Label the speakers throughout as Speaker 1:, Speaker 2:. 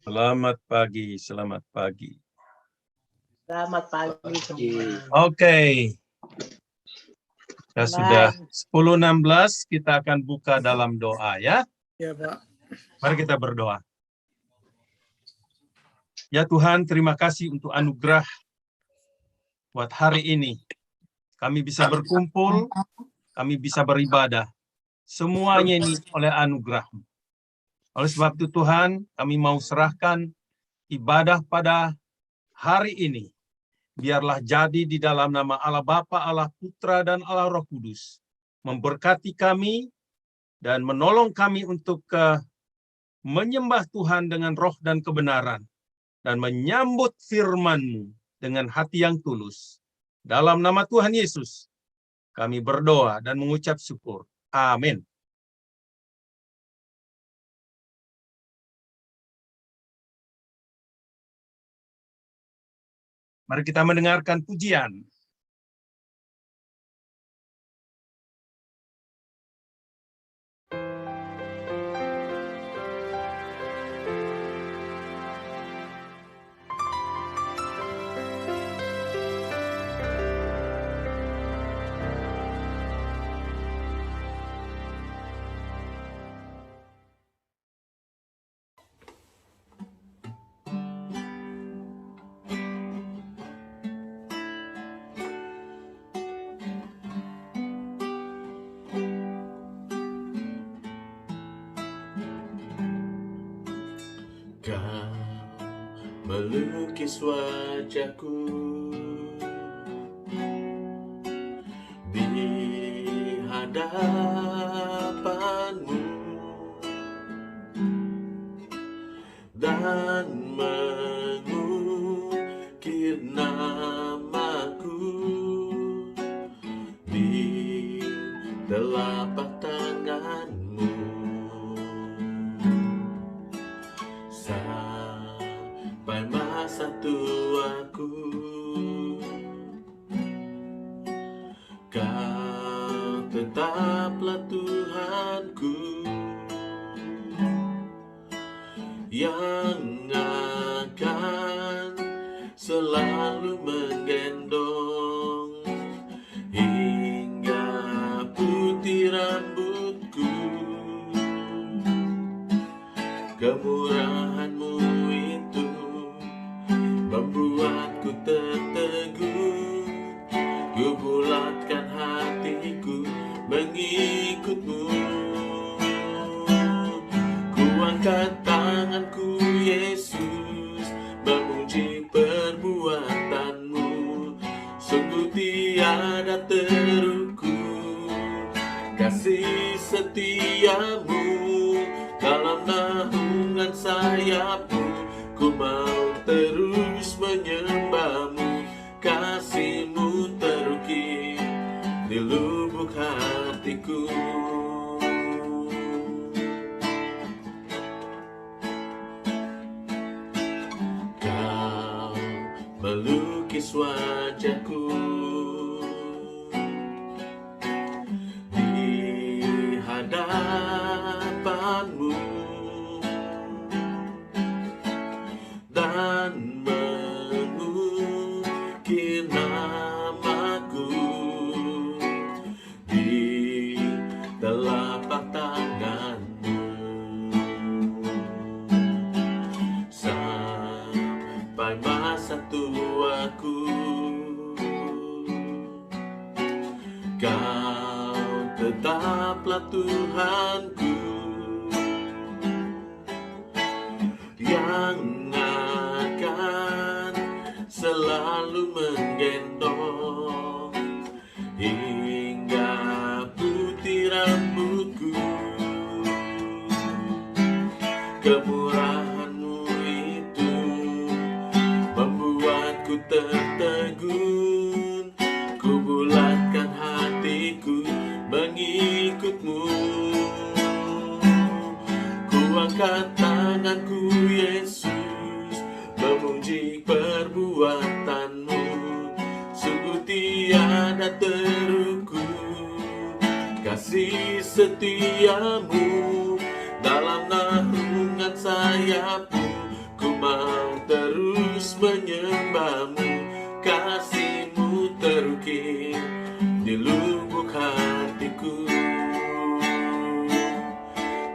Speaker 1: Selamat pagi, selamat pagi.
Speaker 2: Selamat pagi semua.
Speaker 1: Oke. Kita sudah 10.16, kita akan buka dalam doa ya.
Speaker 3: Ya, Pak.
Speaker 1: Mari kita berdoa. Ya Tuhan, terima kasih untuk anugerah buat hari ini. Kami bisa berkumpul, kami bisa beribadah. Semuanya ini oleh anugerah-Mu. Oleh sebab itu Tuhan, kami mau serahkan ibadah pada hari ini. Biarlah jadi di dalam nama Allah Bapa, Allah Putra, dan Allah Roh Kudus. Memberkati kami dan menolong kami untuk menyembah Tuhan dengan roh dan kebenaran. Dan menyambut firman-Mu dengan hati yang tulus. Dalam nama Tuhan Yesus, kami berdoa dan mengucap syukur. Amin. Mari kita mendengarkan pujian.
Speaker 4: Kau melukis wajahku di hadapan-Mu dan mengukir namaku di telapak tangan-Mu. Sampai masa tuaku, Kau tetaplah Tuhanku, yang akan selalu menggendong hingga putih rambutku. Kemurahan-Mu itu membuatku tertegun. Ku bulatkan hatiku mengikut-Mu. Ku angkat tanganku Yesus, memuji perbuatan-Mu. Sungguh tiada terukur kasih setia-Mu. Dalam naungan sayap-Mu, ku mau terus menyembah-Mu. Kasih-Mu terukir di lubuk hatiku. Kau melukis wajahku di hadapan-Mu dan mengukir namaku di telapak tangan-Mu. Sampai masa tuaku, Kau tetaplah Tuhanku, yang akan selalu menggendong hingga putih rambutku. Kemurahan-Mu itu membuatku tertegun. Ku bulatkan hatiku mengikut-Mu. Ku angkat tanganku Yesus, memuji perbuatan-Mu. Sungguh tiada terukur kasih setia-Mu. Dalam naungan sayap-Mu, ku mau terus menyembahmu. Kasih-Mu terukir di lubuk hatiku.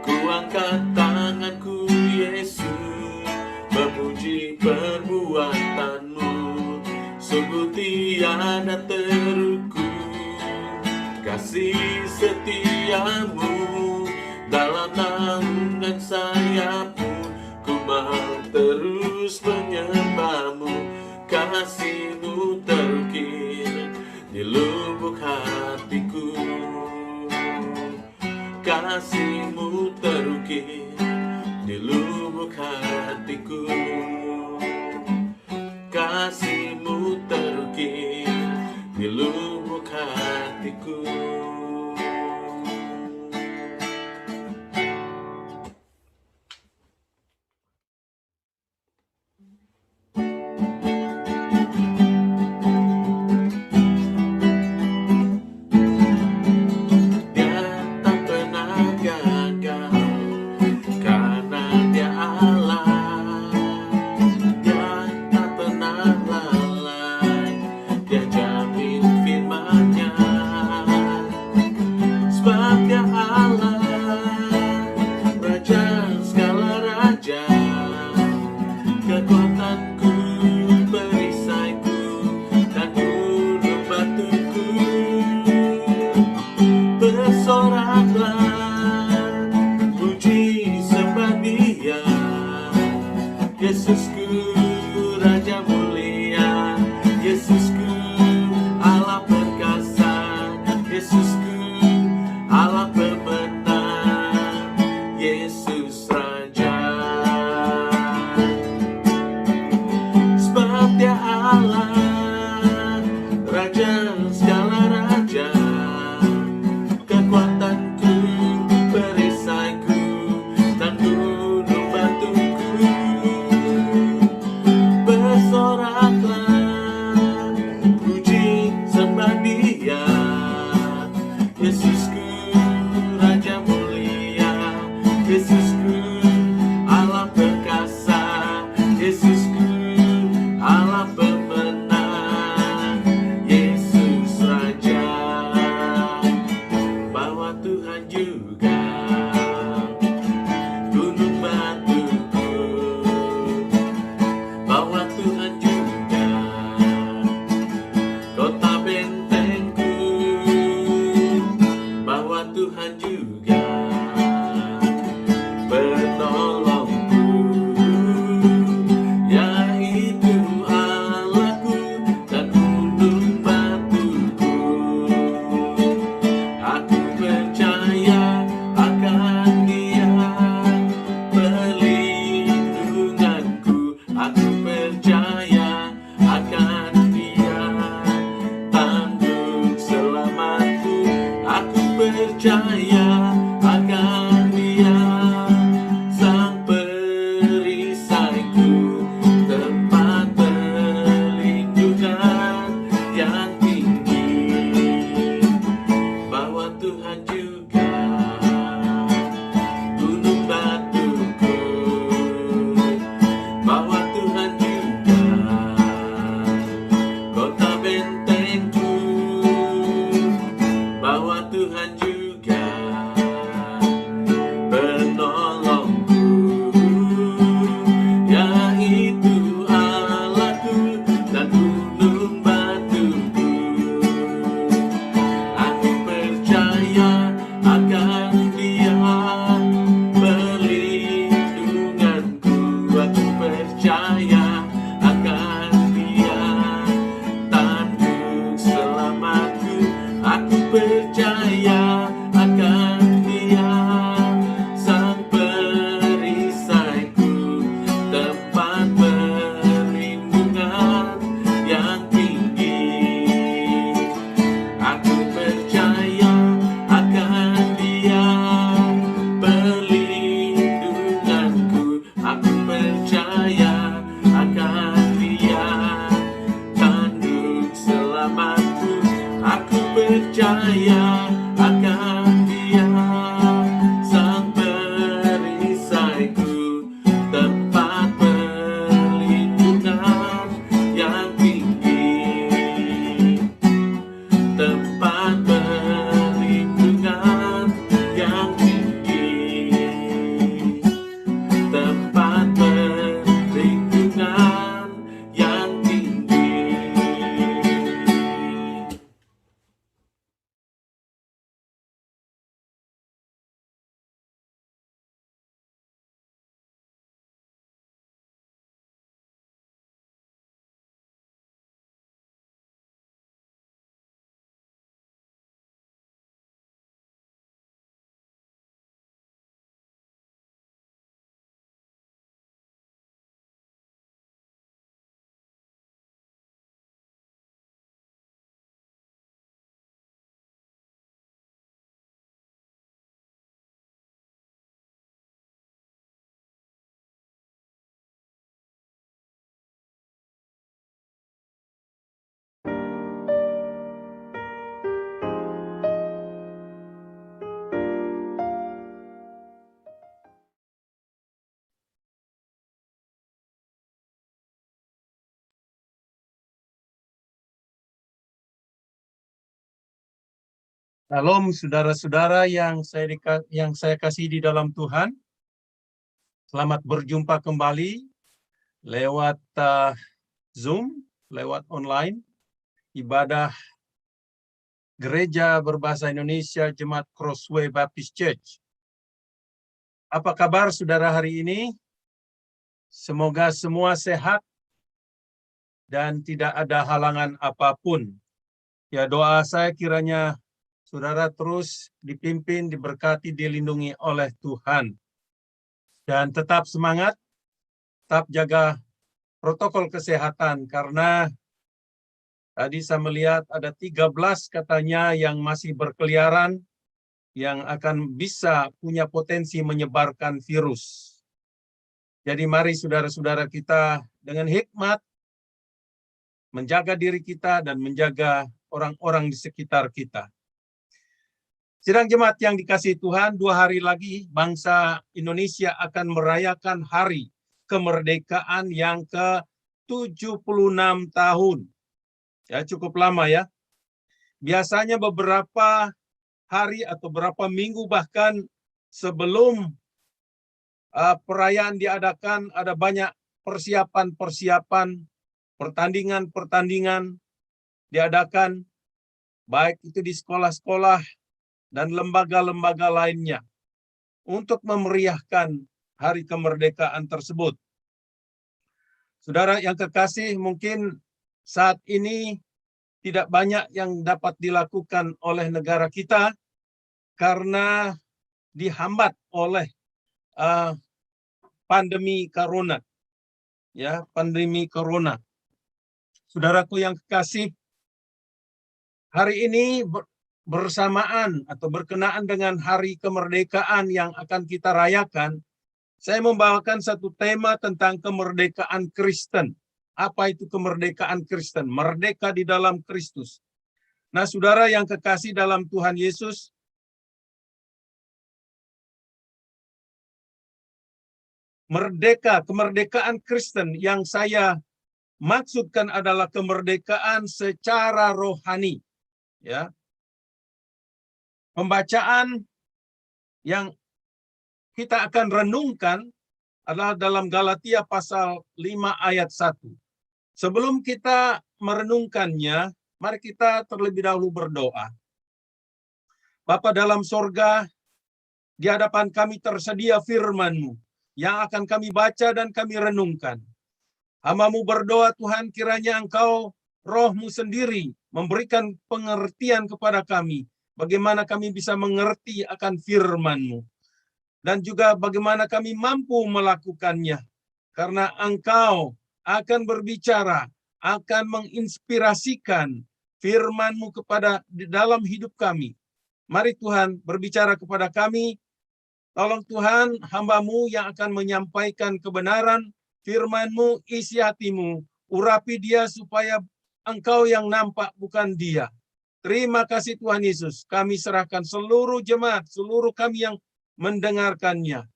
Speaker 4: Ku angkat tanganku Yesus, memuji perbuatan-Mu. Sungguh tiada terukur kasih setia-Mu. Dalam naungan sayap-Mu ku mau terus menyembah-Mu. Kasih-Mu terukir di lubuk hatiku. Kasih-Mu terukir di lubuk hatiku. Kasih-Mu terukir di lubuk hatiku. Dia tak pernah gagal karena Dia Allah. Dia tak pernah lalai, Dia jamin firman-Nya. Sebab Dia Allah, Raja segala raja, kekuatanku, perisaiku, dan gunung batuku. Bersoraklah, puji sembah Dia, Yesusku, Raja mulia, Yesusku, Allah perkasa, Yesusku, Allah pemenang, Yesus Raja. Sebab Dia Allah, Raja segala raja, kekuatanku, perisaiku, dan gunung batuku. Bersorak
Speaker 1: Shalom saudara-saudara yang saya kasih di dalam Tuhan. Selamat berjumpa kembali lewat Zoom, lewat online, ibadah Gereja Berbahasa Indonesia Jemaat Crossway Baptist Church. Apa kabar saudara hari ini? Semoga semua sehat dan tidak ada halangan apapun. Ya, doa saya kiranya saudara terus dipimpin, diberkati, dilindungi oleh Tuhan. Dan tetap semangat, tetap jaga protokol kesehatan, karena tadi saya melihat ada 13 katanya yang masih berkeliaran, yang akan bisa punya potensi menyebarkan virus. Jadi mari saudara-saudara kita dengan hikmat menjaga diri kita dan menjaga orang-orang di sekitar kita. Sidang jemaat yang dikasihi Tuhan, 2 hari lagi bangsa Indonesia akan merayakan hari kemerdekaan yang ke-76 tahun. Ya, cukup lama ya. Biasanya beberapa hari atau beberapa minggu bahkan sebelum perayaan diadakan, ada banyak persiapan-persiapan, pertandingan-pertandingan diadakan, baik itu di sekolah-sekolah dan lembaga-lembaga lainnya, untuk memeriahkan hari kemerdekaan tersebut. Saudara yang kekasih, mungkin saat ini tidak banyak yang dapat dilakukan oleh negara kita karena dihambat oleh pandemi corona. Ya, pandemi corona. Saudaraku yang kekasih, hari ini bersamaan atau berkenaan dengan hari kemerdekaan yang akan kita rayakan, saya membawakan satu tema tentang kemerdekaan Kristen. Apa itu kemerdekaan Kristen? Merdeka di dalam Kristus. Nah, saudara yang kekasih dalam Tuhan Yesus, kemerdekaan Kristen yang saya maksudkan adalah kemerdekaan secara rohani. Ya. Pembacaan yang kita akan renungkan adalah dalam Galatia pasal 5 ayat 1. Sebelum kita merenungkannya, mari kita terlebih dahulu berdoa. Bapa dalam sorga, di hadapan kami tersedia firman-Mu yang akan kami baca dan kami renungkan. Hamba-Mu berdoa, Tuhan, kiranya Engkau, Roh-Mu sendiri, memberikan pengertian kepada kami, bagaimana kami bisa mengerti akan firman-Mu. Dan juga bagaimana kami mampu melakukannya. Karena Engkau akan berbicara, akan menginspirasikan firman-Mu di dalam hidup kami. Mari Tuhan berbicara kepada kami. Tolong Tuhan, hamba-Mu yang akan menyampaikan kebenaran, firman-Mu, isi hati-Mu, urapi dia supaya Engkau yang nampak, bukan dia. Terima kasih Tuhan Yesus. Kami serahkan seluruh jemaat, seluruh kami yang mendengarkannya.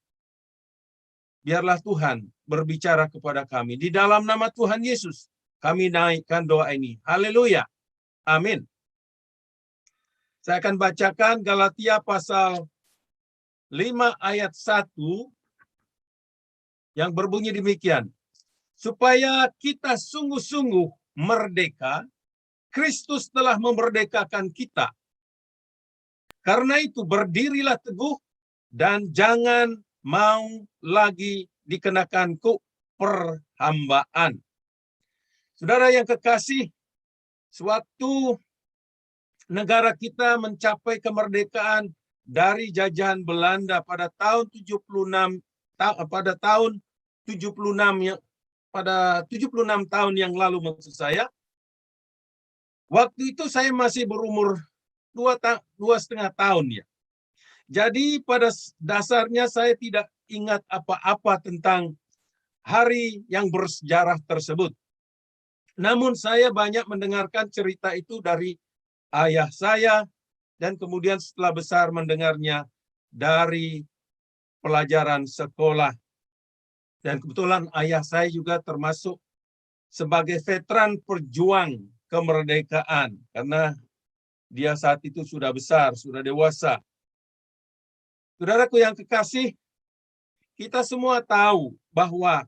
Speaker 1: Biarlah Tuhan berbicara kepada kami. Di dalam nama Tuhan Yesus, kami naikkan doa ini. Haleluya. Amin. Saya akan bacakan Galatia pasal 5 ayat 1 yang berbunyi demikian. Supaya kita sungguh-sungguh merdeka, Kristus telah memerdekakan kita. Karena itu berdirilah teguh dan jangan mau lagi dikenakan perhambaan. Saudara yang kekasih, suatu negara kita mencapai kemerdekaan dari jajahan Belanda pada tahun 76 tahun yang lalu, maksud saya. Waktu itu saya masih berumur 2,5 tahun ya. Jadi pada dasarnya saya tidak ingat apa-apa tentang hari yang bersejarah tersebut. Namun saya banyak mendengarkan cerita itu dari ayah saya, dan kemudian setelah besar mendengarnya dari pelajaran sekolah. Dan kebetulan ayah saya juga termasuk sebagai veteran perjuang kemerdekaan, karena Dia saat itu sudah besar, sudah dewasa. Saudaraku yang kekasih, kita semua tahu bahwa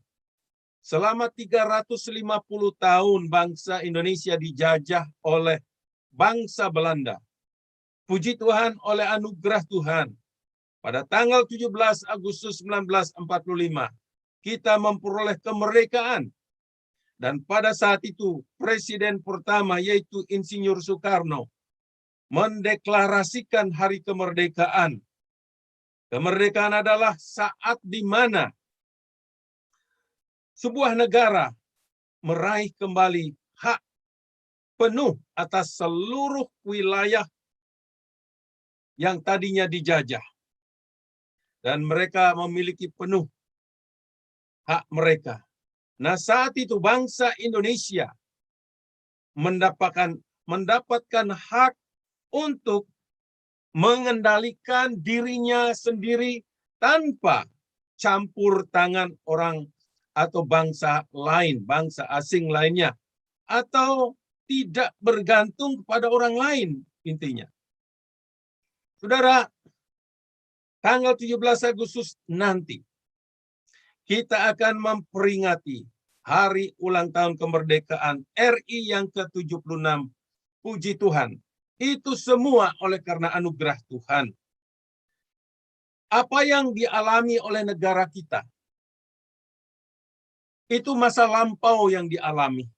Speaker 1: selama 350 tahun bangsa Indonesia dijajah oleh bangsa Belanda. Puji Tuhan, oleh anugerah Tuhan, pada tanggal 17 Agustus 1945, kita memperoleh kemerdekaan. Dan pada saat itu, Presiden pertama yaitu Insinyur Soekarno mendeklarasikan hari kemerdekaan. Kemerdekaan adalah saat di mana sebuah negara meraih kembali hak penuh atas seluruh wilayah yang tadinya dijajah. Dan mereka memiliki penuh hak mereka. Nah, saat itu bangsa Indonesia mendapatkan hak untuk mengendalikan dirinya sendiri tanpa campur tangan orang atau bangsa lain, bangsa asing lainnya, atau tidak bergantung kepada orang lain intinya. Saudara, tanggal 17 Agustus nanti kita akan memperingati hari ulang tahun kemerdekaan RI yang ke-76. Puji Tuhan. Itu semua oleh karena anugerah Tuhan. Apa yang dialami oleh negara kita, itu masa lampau yang dialami.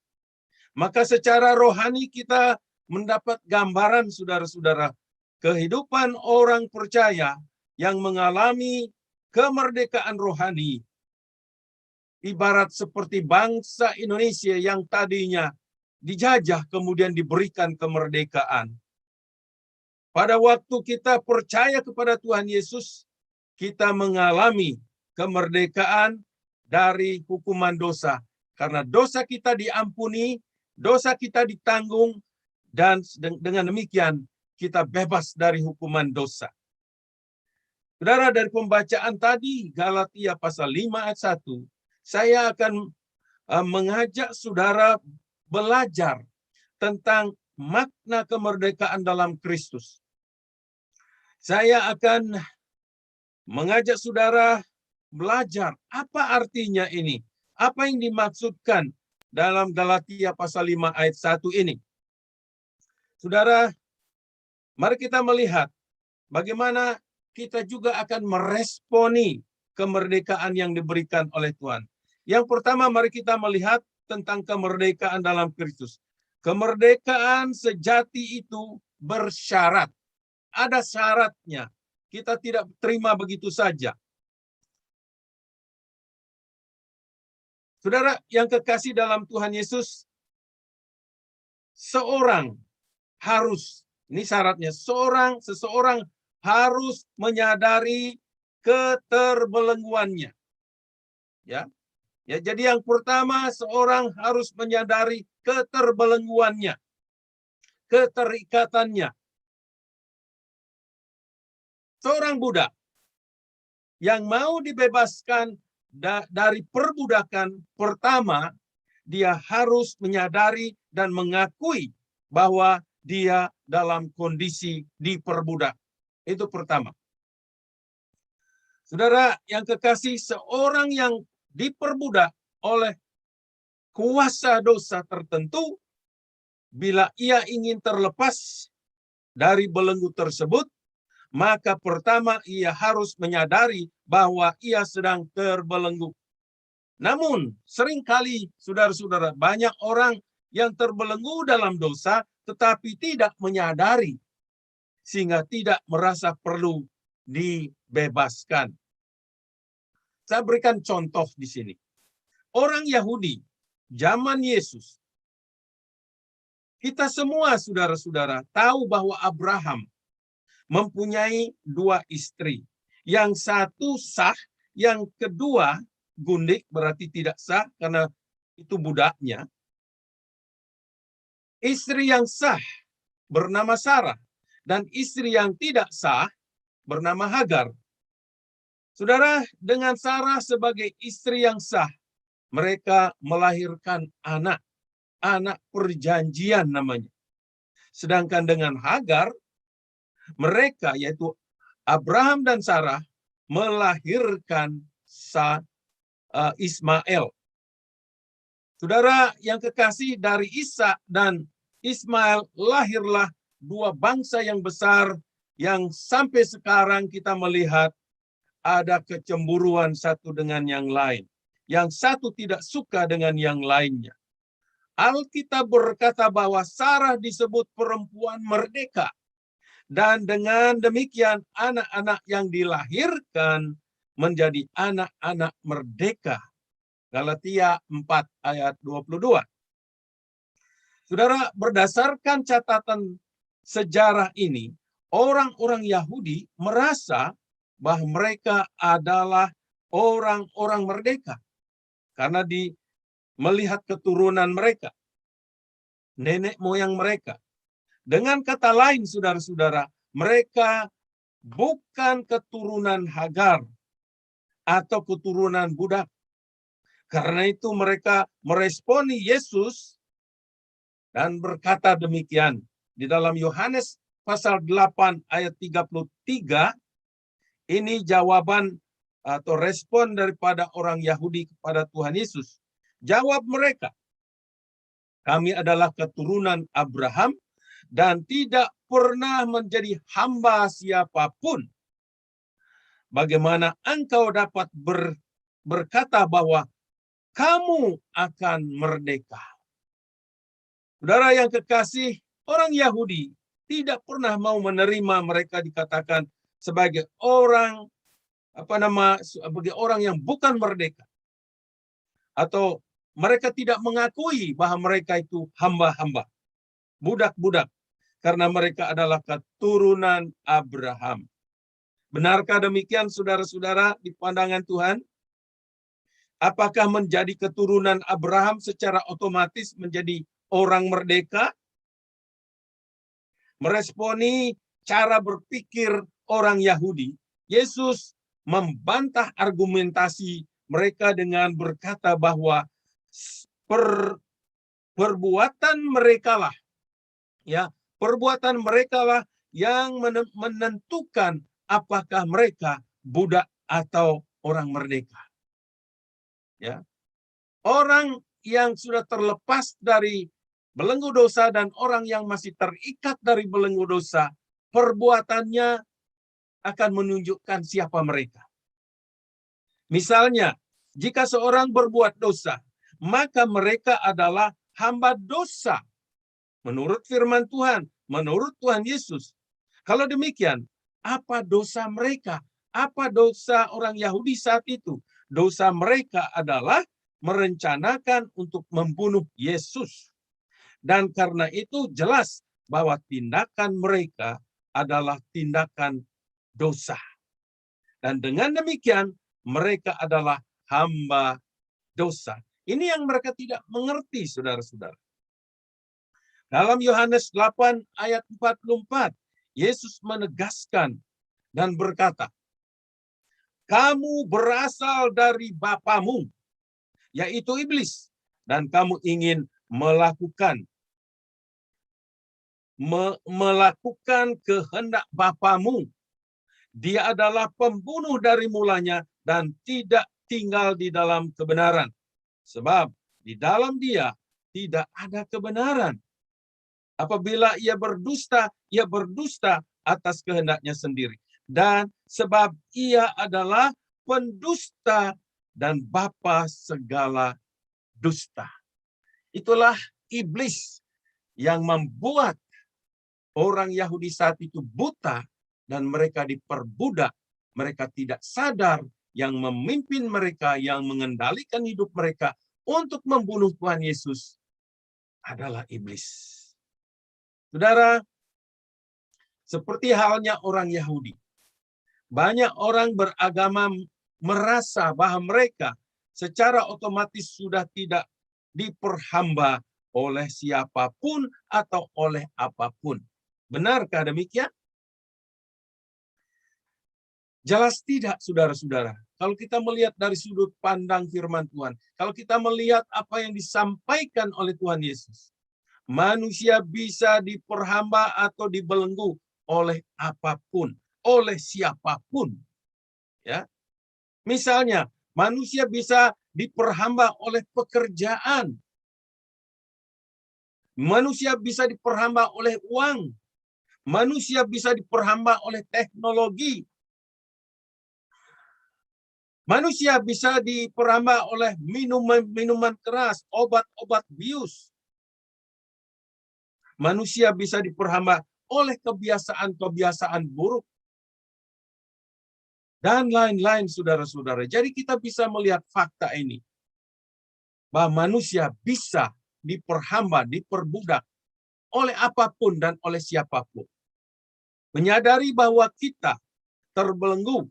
Speaker 1: Maka secara rohani kita mendapat gambaran, saudara-saudara, kehidupan orang percaya yang mengalami kemerdekaan rohani. Ibarat seperti bangsa Indonesia yang tadinya dijajah kemudian diberikan kemerdekaan. Pada waktu kita percaya kepada Tuhan Yesus, kita mengalami kemerdekaan dari hukuman dosa. Karena dosa kita diampuni, dosa kita ditanggung, dan dengan demikian kita bebas dari hukuman dosa. Saudara, dari pembacaan tadi, Galatia pasal 5 ayat 1, saya akan mengajak saudara belajar tentang makna kemerdekaan dalam Kristus. Saya akan mengajak saudara belajar apa artinya ini. Apa yang dimaksudkan dalam Galatia pasal 5 ayat 1 ini. Saudara, mari kita melihat bagaimana kita juga akan meresponi kemerdekaan yang diberikan oleh Tuhan. Yang pertama, mari kita melihat tentang kemerdekaan dalam Kristus. Kemerdekaan sejati itu bersyarat. Ada syaratnya. Kita tidak terima begitu saja. Saudara yang kekasih dalam Tuhan Yesus, seseorang harus menyadari keterbelengguannya. Ya, jadi yang pertama, seorang harus menyadari keterbelengguannya, keterikatannya. Seorang budak yang mau dibebaskan dari perbudakan, pertama, dia harus menyadari dan mengakui bahwa dia dalam kondisi diperbudak. Itu pertama. Saudara yang kekasih, seorang yang diperbudak oleh kuasa dosa tertentu, bila ia ingin terlepas dari belenggu tersebut, maka pertama ia harus menyadari bahwa ia sedang terbelenggu. Namun, seringkali saudara-saudara, banyak orang yang terbelenggu dalam dosa, tetapi tidak menyadari, sehingga tidak merasa perlu dibebaskan. Saya berikan contoh di sini. Orang Yahudi, zaman Yesus, kita semua saudara-saudara tahu bahwa Abraham mempunyai 2 istri. Yang satu sah, yang kedua gundik, berarti tidak sah karena itu budaknya. Istri yang sah bernama Sarah, dan istri yang tidak sah bernama Hagar. Saudara, dengan Sarah sebagai istri yang sah, mereka melahirkan anak perjanjian namanya. Sedangkan dengan Hagar, mereka yaitu Abraham dan Sarah melahirkan Ismail. Saudara yang kekasih, dari Ishak dan Ismail lahirlah dua bangsa yang besar yang sampai sekarang kita melihat ada kecemburuan satu dengan yang lain. Yang satu tidak suka dengan yang lainnya. Alkitab berkata bahwa Sarah disebut perempuan merdeka. Dan dengan demikian anak-anak yang dilahirkan menjadi anak-anak merdeka. Galatia 4 ayat 22. Saudara, berdasarkan catatan sejarah ini, orang-orang Yahudi merasa bahwa mereka adalah orang-orang merdeka. Karena melihat keturunan mereka, nenek moyang mereka. Dengan kata lain, saudara-saudara, mereka bukan keturunan Hagar atau keturunan budak. Karena itu mereka meresponi Yesus dan berkata demikian. Di dalam Yohanes pasal 8 ayat 33, ini jawaban atau respon daripada orang Yahudi kepada Tuhan Yesus. Jawab mereka, kami adalah keturunan Abraham dan tidak pernah menjadi hamba siapapun. Bagaimana engkau dapat berkata bahwa kamu akan merdeka? Saudara yang kekasih, orang Yahudi tidak pernah mau menerima mereka dikatakan sebagai orang sebagai orang yang bukan merdeka. Atau mereka tidak mengakui bahwa mereka itu hamba-hamba, budak-budak, karena mereka adalah keturunan Abraham. Benarkah demikian, saudara-saudara, di pandangan Tuhan? Apakah menjadi keturunan Abraham secara otomatis menjadi orang merdeka? Meresponi cara berpikir orang Yahudi, Yesus membantah argumentasi mereka dengan berkata bahwa perbuatan mereka lah yang menentukan apakah mereka budak atau orang merdeka. Ya. Orang yang sudah terlepas dari belenggu dosa dan orang yang masih terikat dari belenggu dosa, perbuatannya akan menunjukkan siapa mereka. Misalnya, jika seorang berbuat dosa, maka mereka adalah hamba dosa. Menurut firman Tuhan, menurut Tuhan Yesus. Kalau demikian, apa dosa mereka? Apa dosa orang Yahudi saat itu? Dosa mereka adalah merencanakan untuk membunuh Yesus. Dan karena itu jelas bahwa tindakan mereka adalah tindakan dosa. Dan dengan demikian, mereka adalah hamba dosa. Ini yang mereka tidak mengerti, saudara-saudara. Dalam Yohanes 8 ayat 44, Yesus menegaskan dan berkata, kamu berasal dari bapamu, yaitu iblis, dan kamu ingin melakukan kehendak bapamu. Dia adalah pembunuh dari mulanya dan tidak tinggal di dalam kebenaran. Sebab di dalam dia tidak ada kebenaran. Apabila ia berdusta atas kehendaknya sendiri. Dan sebab ia adalah pendusta dan bapa segala dusta. Itulah iblis yang membuat orang Yahudi saat itu buta dan mereka diperbudak. Mereka tidak sadar yang memimpin mereka, yang mengendalikan hidup mereka untuk membunuh Tuhan Yesus adalah iblis. Saudara, seperti halnya orang Yahudi, banyak orang beragama merasa bahwa mereka secara otomatis sudah tidak diperhamba oleh siapapun atau oleh apapun. Benarkah demikian? Jelas tidak, saudara-saudara. Kalau kita melihat dari sudut pandang firman Tuhan, kalau kita melihat apa yang disampaikan oleh Tuhan Yesus, Manusia bisa diperhamba atau dibelenggu oleh apapun, oleh siapapun. Ya, misalnya manusia bisa diperhamba oleh pekerjaan. Manusia bisa diperhamba oleh uang. Manusia bisa diperhamba oleh teknologi. Manusia bisa diperhamba oleh minuman keras, obat-obat bius. Manusia bisa diperhamba oleh kebiasaan-kebiasaan buruk. Dan lain-lain, saudara-saudara. Jadi kita bisa melihat fakta ini. Bahwa manusia bisa diperhamba, diperbudak oleh apapun dan oleh siapapun. Menyadari bahwa kita terbelenggu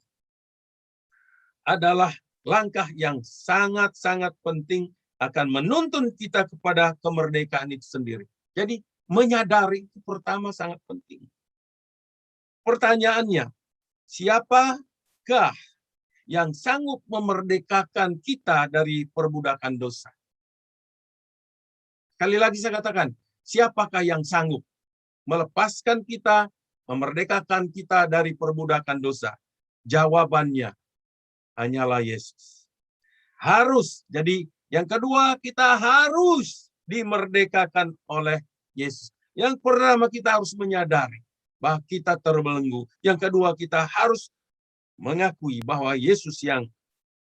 Speaker 1: adalah langkah yang sangat-sangat penting akan menuntun kita kepada kemerdekaan itu sendiri. Jadi menyadari itu pertama sangat penting. Pertanyaannya, siapakah yang sanggup memerdekakan kita dari perbudakan dosa? Sekali lagi saya katakan, siapakah yang sanggup melepaskan kita, memerdekakan kita dari perbudakan dosa? Jawabannya hanyalah Yesus. Harus. Jadi yang kedua, kita harus dimerdekakan oleh Yesus. Yang pertama, kita harus menyadari bahwa kita terbelenggu. Yang kedua, kita harus mengakui bahwa Yesus yang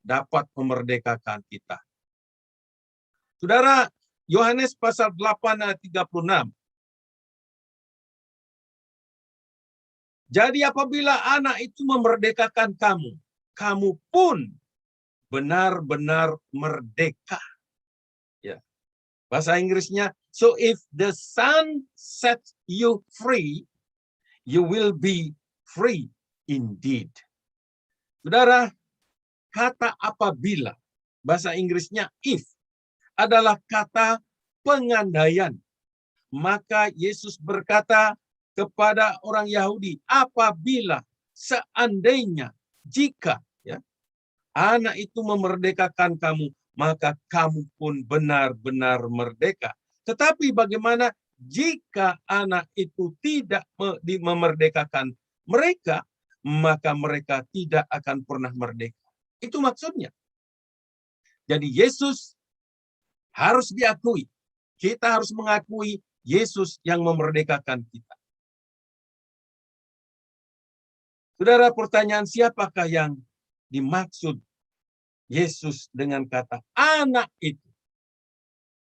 Speaker 1: dapat memerdekakan kita. Saudara, Yohanes pasal 8 ayat 36. Jadi apabila anak itu memerdekakan kamu, kamu pun benar-benar merdeka. Ya. Bahasa Inggrisnya, so if the Son sets you free, you will be free indeed. Saudara, kata apabila, bahasa Inggrisnya if, adalah kata pengandaian. Maka Yesus berkata kepada orang Yahudi, apabila, seandainya, jika ya, anak itu memerdekakan kamu, maka kamu pun benar-benar merdeka. Tetapi bagaimana jika anak itu tidak memerdekakan mereka, maka mereka tidak akan pernah merdeka. Itu maksudnya. Jadi Yesus harus diakui. Kita harus mengakui Yesus yang memerdekakan kita. Saudara, pertanyaan siapakah yang dimaksud Yesus dengan kata anak itu?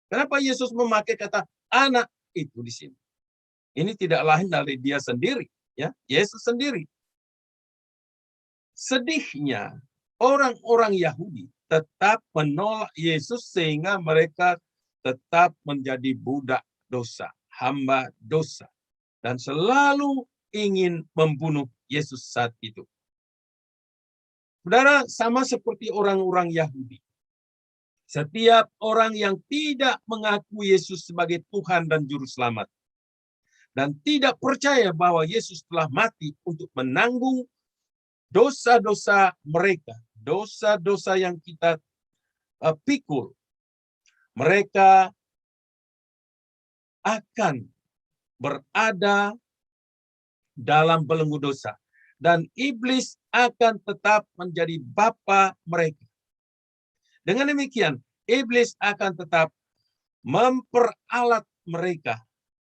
Speaker 1: Kenapa Yesus memakai kata anak itu di sini? Ini tidak lain dari dia sendiri, ya, Yesus sendiri. Sedihnya orang-orang Yahudi tetap menolak Yesus sehingga mereka tetap menjadi budak dosa, hamba dosa, dan selalu ingin membunuh Yesus saat itu. Saudara, sama seperti orang-orang Yahudi. Setiap orang yang tidak mengakui Yesus sebagai Tuhan dan Juru Selamat, dan tidak percaya bahwa Yesus telah mati untuk menanggung dosa-dosa mereka, dosa-dosa yang kita pikul, mereka akan berada dalam belenggu dosa. Dan iblis akan tetap menjadi bapa mereka. Dengan demikian, iblis akan tetap memperalat mereka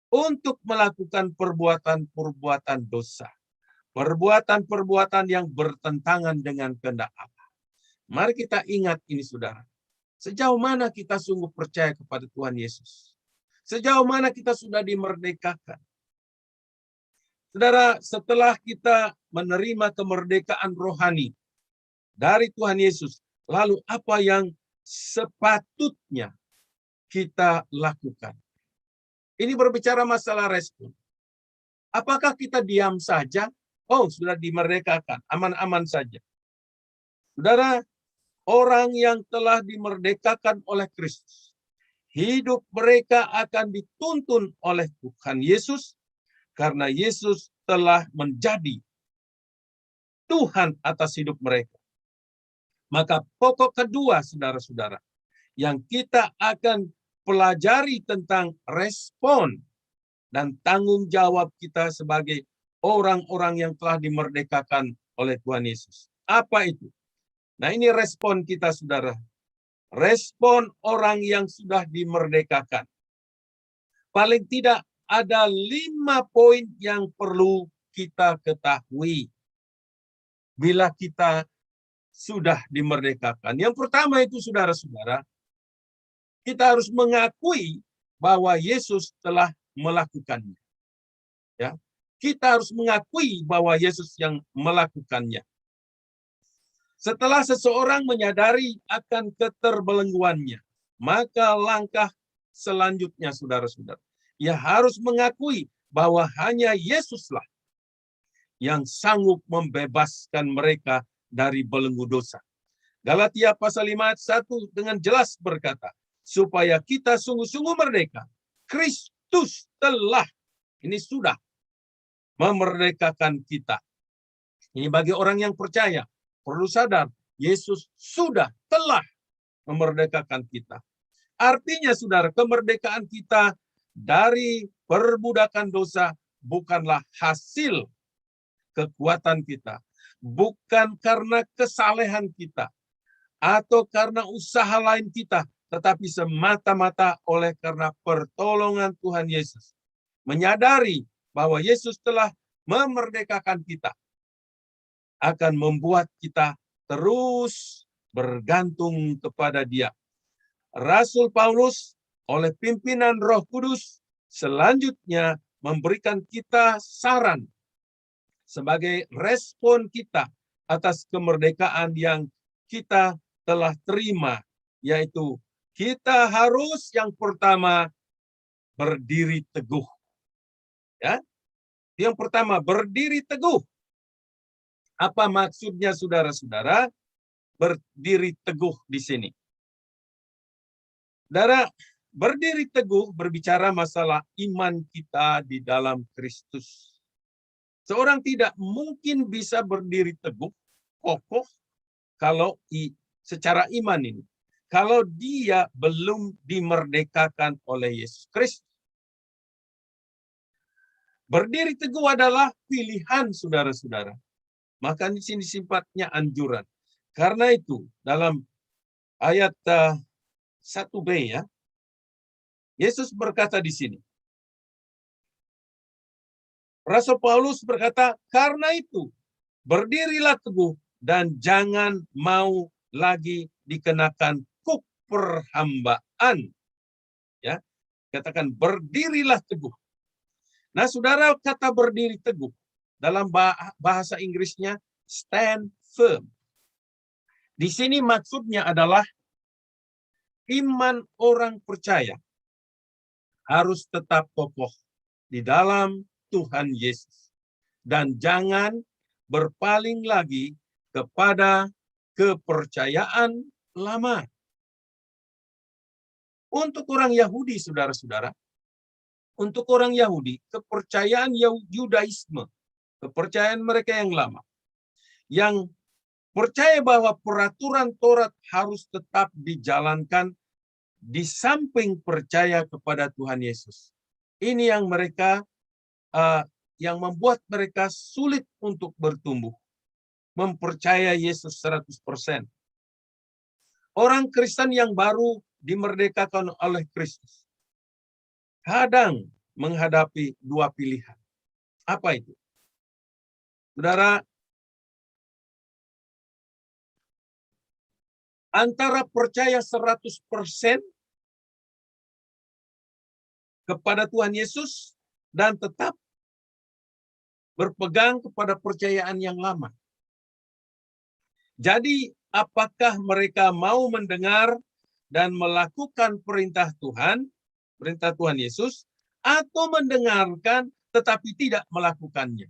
Speaker 1: untuk melakukan perbuatan-perbuatan dosa. Perbuatan-perbuatan yang bertentangan dengan kehendak Allah. Mari kita ingat ini, saudara. Sejauh mana kita sungguh percaya kepada Tuhan Yesus? Sejauh mana kita sudah dimerdekakan? Saudara, setelah kita menerima kemerdekaan rohani dari Tuhan Yesus, lalu apa yang sepatutnya kita lakukan? Ini berbicara masalah respon. Apakah kita diam saja? Oh, sudah dimerdekakan, aman-aman saja. Saudara, orang yang telah dimerdekakan oleh Kristus, hidup mereka akan dituntun oleh Tuhan Yesus, karena Yesus telah menjadi Tuhan atas hidup mereka. Maka pokok kedua, saudara-saudara, yang kita akan pelajari tentang respon dan tanggung jawab kita sebagai orang-orang yang telah dimerdekakan oleh Tuhan Yesus. Apa itu? Nah, ini respon kita, saudara. Respon orang yang sudah dimerdekakan. Paling tidak ada 5 poin yang perlu kita ketahui bila kita sudah dimerdekakan. Yang pertama itu, saudara-saudara, kita harus mengakui bahwa Yesus telah melakukannya. Ya, kita harus mengakui bahwa Yesus yang melakukannya. Setelah seseorang menyadari akan keterbelengguannya, maka langkah selanjutnya, saudara-saudara, ia harus mengakui bahwa hanya Yesuslah yang sanggup membebaskan mereka dari belenggu dosa. Galatia pasal 5 ayat 1 dengan jelas berkata, supaya kita sungguh-sungguh merdeka, Kristus telah, ini sudah, memerdekakan kita. Ini bagi orang yang percaya, perlu sadar, Yesus sudah, telah memerdekakan kita. Artinya, saudara, kemerdekaan kita dari perbudakan dosa bukanlah hasil kekuatan kita, bukan karena kesalehan kita, atau karena usaha lain kita, tetapi semata-mata oleh karena pertolongan Tuhan Yesus. Menyadari bahwa Yesus telah memerdekakan kita, akan membuat kita terus bergantung kepada Dia. Rasul Paulus oleh pimpinan Roh Kudus selanjutnya memberikan kita saran sebagai respon kita atas kemerdekaan yang kita telah terima, yaitu kita harus yang pertama berdiri teguh. Ya, yang pertama berdiri teguh. Apa maksudnya, saudara-saudara? Berdiri teguh di sini. Saudara, berdiri teguh berbicara masalah iman kita di dalam Kristus. Seorang tidak mungkin bisa berdiri teguh, kokoh, kalau secara iman ini, kalau dia belum dimerdekakan oleh Yesus Kristus. Berdiri teguh adalah pilihan, saudara-saudara. Maka di sini sifatnya anjuran. Karena itu, dalam ayat 1b ya, Yesus berkata di sini. Rasul Paulus berkata, karena itu berdirilah teguh dan jangan mau lagi dikenakan kuk perhambaan. Ya, katakan berdirilah teguh. Nah, saudara, kata berdiri teguh dalam bahasa Inggrisnya stand firm. Di sini maksudnya adalah iman orang percaya harus tetap kokoh di dalam Tuhan Yesus. Dan jangan berpaling lagi kepada kepercayaan lama. Untuk orang Yahudi, saudara-saudara, untuk orang Yahudi, kepercayaan Yudaisme, kepercayaan mereka yang lama, yang percaya bahwa peraturan Taurat harus tetap dijalankan di samping percaya kepada Tuhan Yesus. Ini yang mereka yang membuat mereka sulit untuk bertumbuh, mempercaya Yesus 100%. Orang Kristen yang baru dimerdekakan oleh Kristus kadang menghadapi dua pilihan. Apa itu? Saudara, antara percaya 100% kepada Tuhan Yesus dan tetap berpegang kepada percayaan yang lama. Jadi, apakah mereka mau mendengar dan melakukan perintah Tuhan Yesus, atau mendengarkan tetapi tidak melakukannya?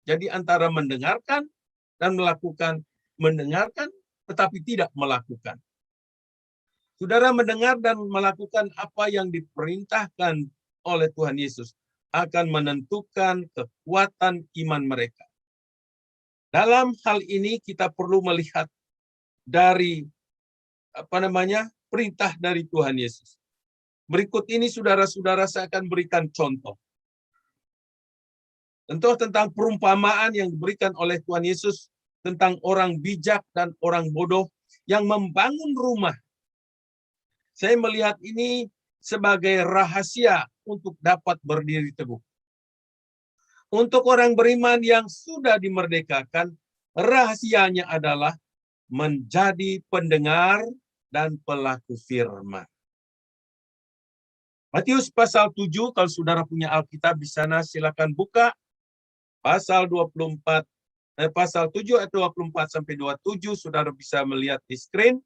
Speaker 1: Jadi antara mendengarkan dan melakukan, mendengarkan tetapi tidak melakukan. Saudara, mendengar dan melakukan apa yang diperintahkan oleh Tuhan Yesus akan menentukan kekuatan iman mereka. Dalam hal ini kita perlu melihat dari perintah dari Tuhan Yesus. Berikut ini saudara-saudara saya akan berikan contoh. Contoh tentang perumpamaan yang diberikan oleh Tuhan Yesus tentang orang bijak dan orang bodoh yang membangun rumah. Saya melihat ini sebagai rahasia untuk dapat berdiri teguh. Untuk orang beriman yang sudah dimerdekakan, rahasianya adalah menjadi pendengar dan pelaku firman. Matius pasal 7, kalau saudara punya Alkitab di sana, silakan buka. Pasal 24, pasal 7 ayat 24 sampai 27, saudara bisa melihat di screen.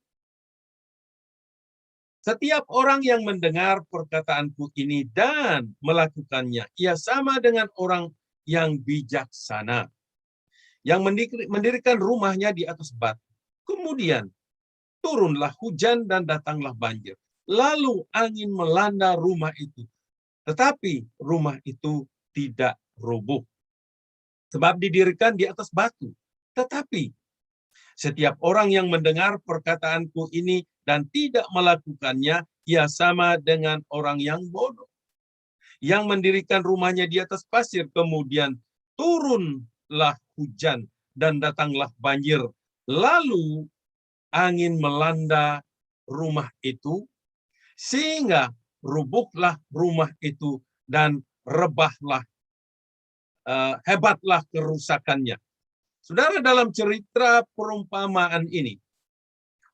Speaker 1: Setiap orang yang mendengar perkataanku ini dan melakukannya, ia sama dengan orang yang bijaksana, yang mendirikan rumahnya di atas batu. Kemudian turunlah hujan dan datanglah banjir. Lalu angin melanda rumah itu. Tetapi rumah itu tidak roboh, sebab didirikan di atas batu. Tetapi setiap orang yang mendengar perkataanku ini dan tidak melakukannya, ia sama dengan orang yang bodoh, yang mendirikan rumahnya di atas pasir. Kemudian turunlah hujan dan datanglah banjir. Lalu angin melanda rumah itu, sehingga rubuhlah rumah itu dan hebatlah kerusakannya. Saudara, dalam cerita perumpamaan ini,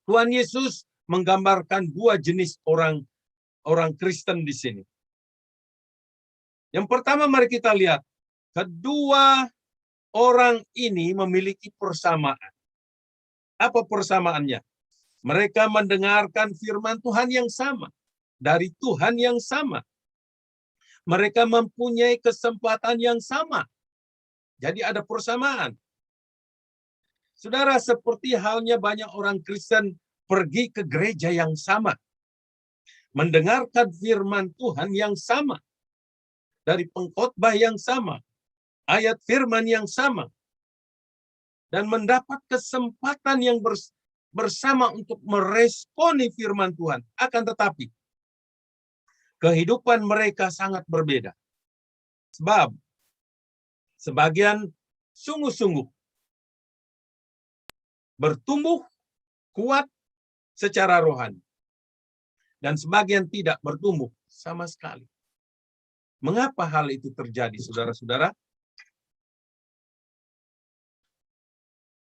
Speaker 1: Tuhan Yesus menggambarkan dua jenis orang Kristen di sini. Yang pertama, mari kita lihat, kedua orang ini memiliki persamaan. Apa persamaannya? Mereka mendengarkan firman Tuhan yang sama, dari Tuhan yang sama. Mereka mempunyai kesempatan yang sama. Jadi ada persamaan. Saudara, seperti halnya banyak orang Kristen pergi ke gereja yang sama, mendengarkan firman Tuhan yang sama, dari pengkhotbah yang sama, ayat firman yang sama, dan mendapat kesempatan yang bersama untuk meresponi firman Tuhan. Akan tetapi, kehidupan mereka sangat berbeda. Sebab, sebagian sungguh-sungguh bertumbuh kuat secara rohani, dan sebagian tidak bertumbuh sama sekali. Mengapa hal itu terjadi, saudara-saudara?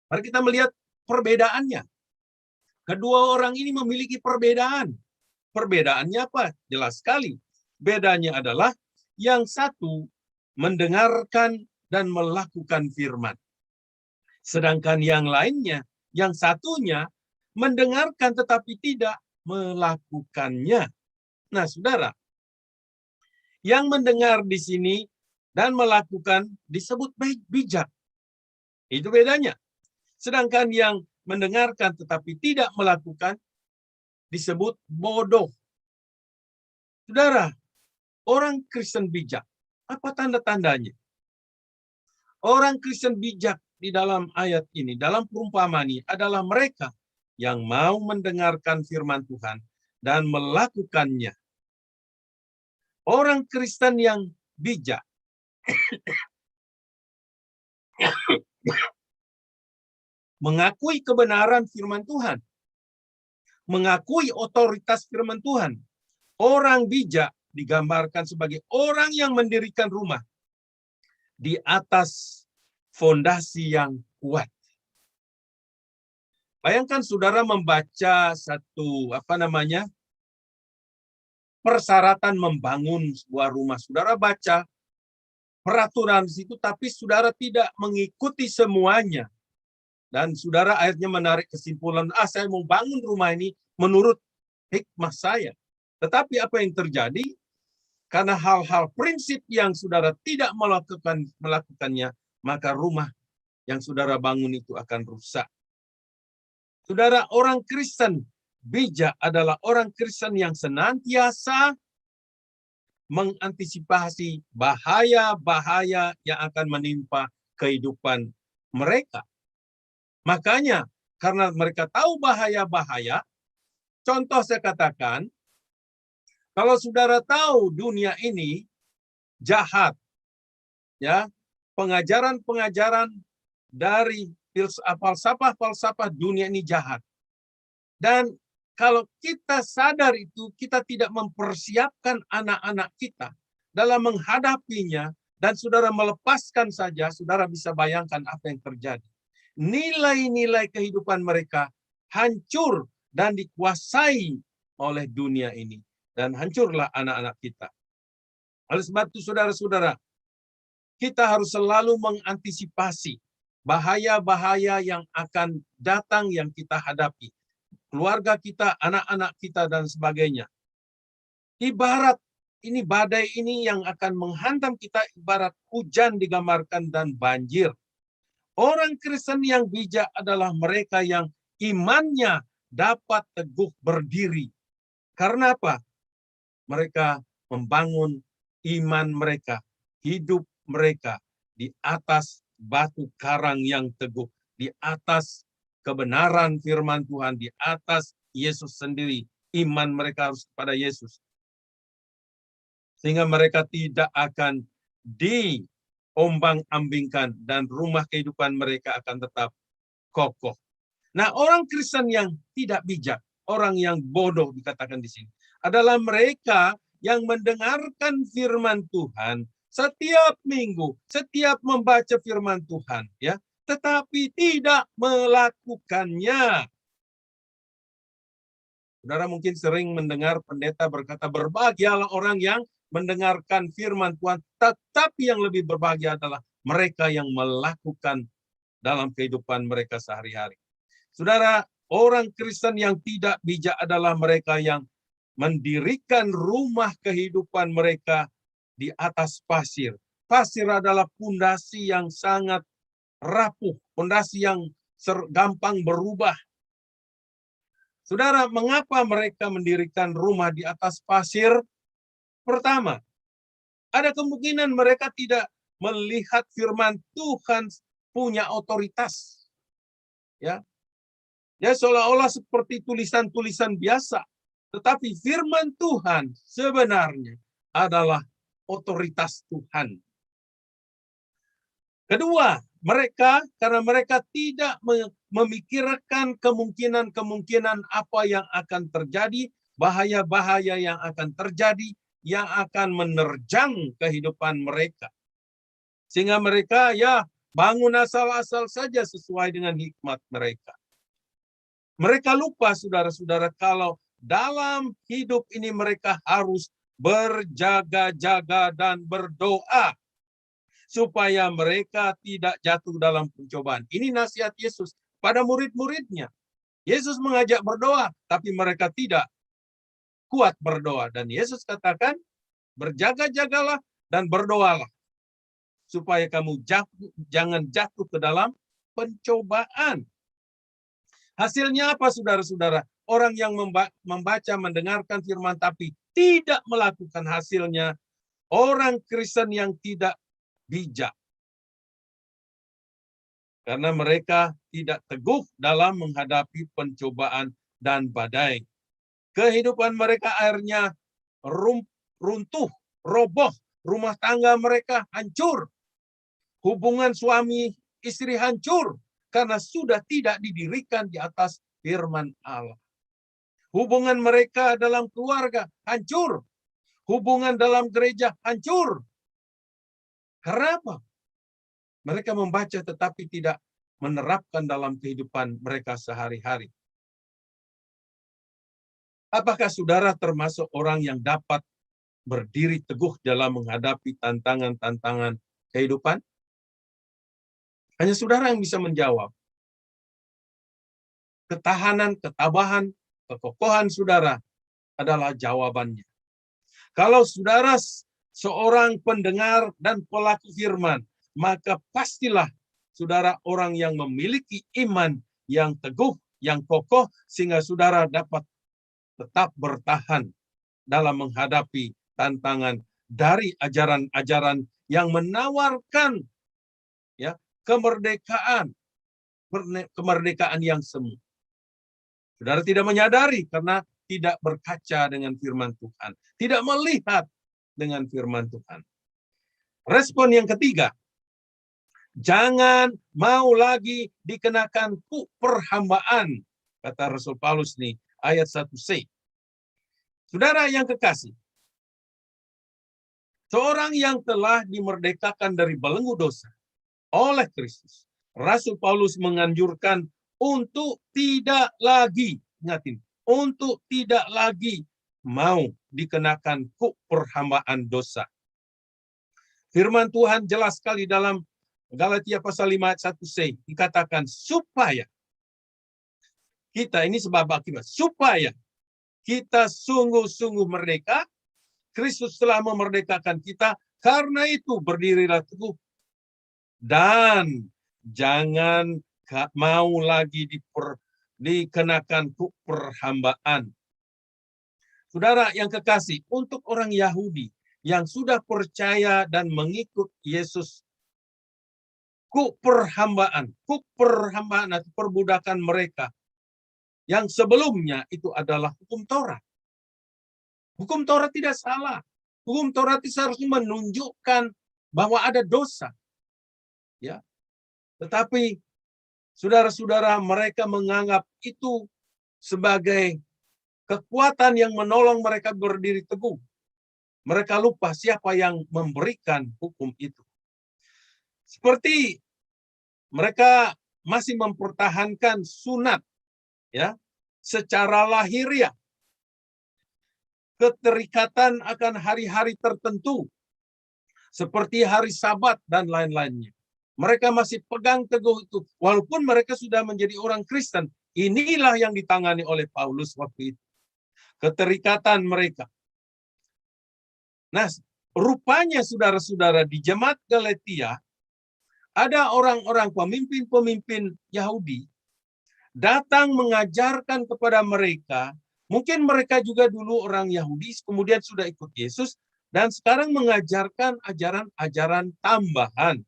Speaker 1: Mari kita melihat perbedaannya. Kedua orang ini memiliki perbedaan. Perbedaannya apa? Jelas sekali. Bedanya adalah yang satu mendengarkan dan melakukan firman. Sedangkan yang lainnya, yang satunya mendengarkan tetapi tidak melakukannya. Nah, saudara, yang mendengar di sini dan melakukan disebut bijak. Itu bedanya. Sedangkan yang mendengarkan tetapi tidak melakukan disebut bodoh. Saudara, orang Kristen bijak, apa tanda-tandanya? Orang Kristen bijak di dalam ayat ini, dalam perumpamaan ini, adalah mereka yang mau mendengarkan firman Tuhan dan melakukannya. Orang Kristen yang bijak mengakui kebenaran firman Tuhan, mengakui otoritas firman Tuhan. Orang bijak digambarkan sebagai orang yang mendirikan rumah di atas fondasi yang kuat. Bayangkan saudara membaca satu persyaratan membangun sebuah rumah. Saudara baca peraturan di situ, tapi saudara tidak mengikuti semuanya. Dan saudara akhirnya menarik kesimpulan, saya mau bangun rumah ini menurut hikmah saya. Tetapi apa yang terjadi? Karena hal-hal prinsip yang saudara tidak melakukannya, maka rumah yang saudara bangun itu akan rusak. Saudara, orang Kristen bijak adalah orang Kristen yang senantiasa mengantisipasi bahaya-bahaya yang akan menimpa kehidupan mereka. Makanya, karena mereka tahu bahaya-bahaya, contoh saya katakan, Kalau saudara tahu dunia ini jahat, ya, pengajaran-pengajaran dari falsafah dunia ini jahat. Dan kalau kita sadar itu, kita tidak mempersiapkan anak-anak kita dalam menghadapinya, dan saudara melepaskan saja, saudara bisa bayangkan apa yang terjadi. Nilai-nilai kehidupan mereka hancur dan dikuasai oleh dunia ini. Dan hancurlah anak-anak kita. Oleh sebab itu, saudara-saudara, kita harus selalu mengantisipasi bahaya-bahaya yang akan datang yang kita hadapi. Keluarga kita, anak-anak kita, dan sebagainya. Ibarat ini badai ini yang akan menghantam kita, ibarat hujan digambarkan dan banjir. Orang Kristen yang bijak adalah mereka yang imannya dapat teguh berdiri. Karena apa? Mereka membangun iman mereka, hidup mereka di atas batu karang yang teguh, di atas kebenaran firman Tuhan, di atas Yesus sendiri. Iman mereka harus kepada Yesus. Sehingga mereka tidak akan diombang-ambingkan dan rumah kehidupan mereka akan tetap kokoh. Nah, orang Kristen yang tidak bijak, orang yang bodoh dikatakan di sini, adalah mereka yang mendengarkan firman Tuhan setiap minggu, setiap membaca firman Tuhan, ya, tetapi tidak melakukannya. Saudara mungkin sering mendengar pendeta berkata, berbahagialah orang yang mendengarkan firman Tuhan, tetapi yang lebih berbahagia adalah mereka yang melakukan dalam kehidupan mereka sehari-hari. Saudara, orang Kristen yang tidak bijak adalah mereka yang mendirikan rumah kehidupan mereka di atas pasir. Pasir adalah pondasi yang sangat rapuh, pondasi yang gampang berubah. Saudara, mengapa mereka mendirikan rumah di atas pasir? Pertama, ada kemungkinan mereka tidak melihat firman Tuhan punya otoritas. Ya, seolah-olah seperti tulisan-tulisan biasa. Tetapi firman Tuhan sebenarnya adalah otoritas Tuhan. Kedua, karena mereka tidak memikirkan kemungkinan-kemungkinan apa yang akan terjadi, bahaya-bahaya yang akan terjadi, yang akan menerjang kehidupan mereka. Sehingga mereka bangun asal-asal saja sesuai dengan hikmat mereka. Mereka lupa, saudara-saudara, kalau dalam hidup ini mereka harus berjaga-jaga dan berdoa supaya mereka tidak jatuh dalam pencobaan. Ini nasihat Yesus pada murid-muridnya. Yesus mengajak berdoa, tapi mereka tidak kuat berdoa. Dan Yesus katakan, berjaga-jagalah dan berdoalah supaya kamu jangan jatuh ke dalam pencobaan. Hasilnya apa, saudara-saudara? Orang yang membaca, mendengarkan firman tapi tidak melakukan hasilnya, orang Kristen yang tidak bijak. Karena mereka tidak teguh dalam menghadapi pencobaan dan badai. Kehidupan mereka akhirnya runtuh, roboh. Rumah tangga mereka hancur. Hubungan suami istri hancur karena sudah tidak didirikan di atas firman Allah. Hubungan mereka dalam keluarga hancur. Hubungan dalam gereja hancur. Karena apa? Mereka membaca tetapi tidak menerapkan dalam kehidupan mereka sehari-hari. Apakah saudara termasuk orang yang dapat berdiri teguh dalam menghadapi tantangan-tantangan kehidupan? Hanya saudara yang bisa menjawab. Ketahanan, ketabahan, kekokohan saudara adalah jawabannya. Kalau saudara seorang pendengar dan pelaku firman, maka pastilah saudara orang yang memiliki iman yang teguh, yang kokoh, sehingga saudara dapat tetap bertahan dalam menghadapi tantangan dari ajaran-ajaran yang menawarkan kemerdekaan yang semu. Saudara tidak menyadari karena tidak berkaca dengan firman Tuhan, tidak melihat dengan firman Tuhan. Respon yang ketiga, jangan mau lagi dikenakan perhambaan, kata Rasul Paulus nih, ayat 1c. Saudara yang kekasih, seorang yang telah dimerdekakan dari belenggu dosa oleh Kristus, Rasul Paulus menganjurkan untuk tidak lagi, ingatin, untuk tidak lagi mau dikenakan perhambaan dosa. Firman Tuhan jelas sekali dalam Galatia pasal 5 ayat 1c, dikatakan supaya kita, ini sebab akibat, supaya kita sungguh-sungguh merdeka. Kristus telah memerdekakan kita, karena itu berdirilah teguh dan jangan mau lagi dikenakan perhambaan. Saudara yang kekasih, untuk orang Yahudi yang sudah percaya dan mengikut Yesus, perhambaan atau perbudakan mereka yang sebelumnya itu adalah hukum Taurat. Hukum Taurat tidak salah. Hukum Taurat itu seharusnya menunjukkan bahwa ada dosa. Ya. Tetapi saudara-saudara, mereka menganggap itu sebagai kekuatan yang menolong mereka berdiri teguh. Mereka lupa siapa yang memberikan hukum itu. Seperti mereka masih mempertahankan sunat, ya, secara lahiriah. Keterikatan akan hari-hari tertentu, seperti hari Sabat dan lain-lainnya. Mereka masih pegang teguh itu, walaupun mereka sudah menjadi orang Kristen. Inilah yang ditangani oleh Paulus waktu itu. Keterikatan mereka. Nah, rupanya saudara-saudara di jemaat Galatia, ada orang-orang pemimpin-pemimpin Yahudi datang mengajarkan kepada mereka, mungkin mereka juga dulu orang Yahudi, kemudian sudah ikut Yesus, dan sekarang mengajarkan ajaran-ajaran tambahan.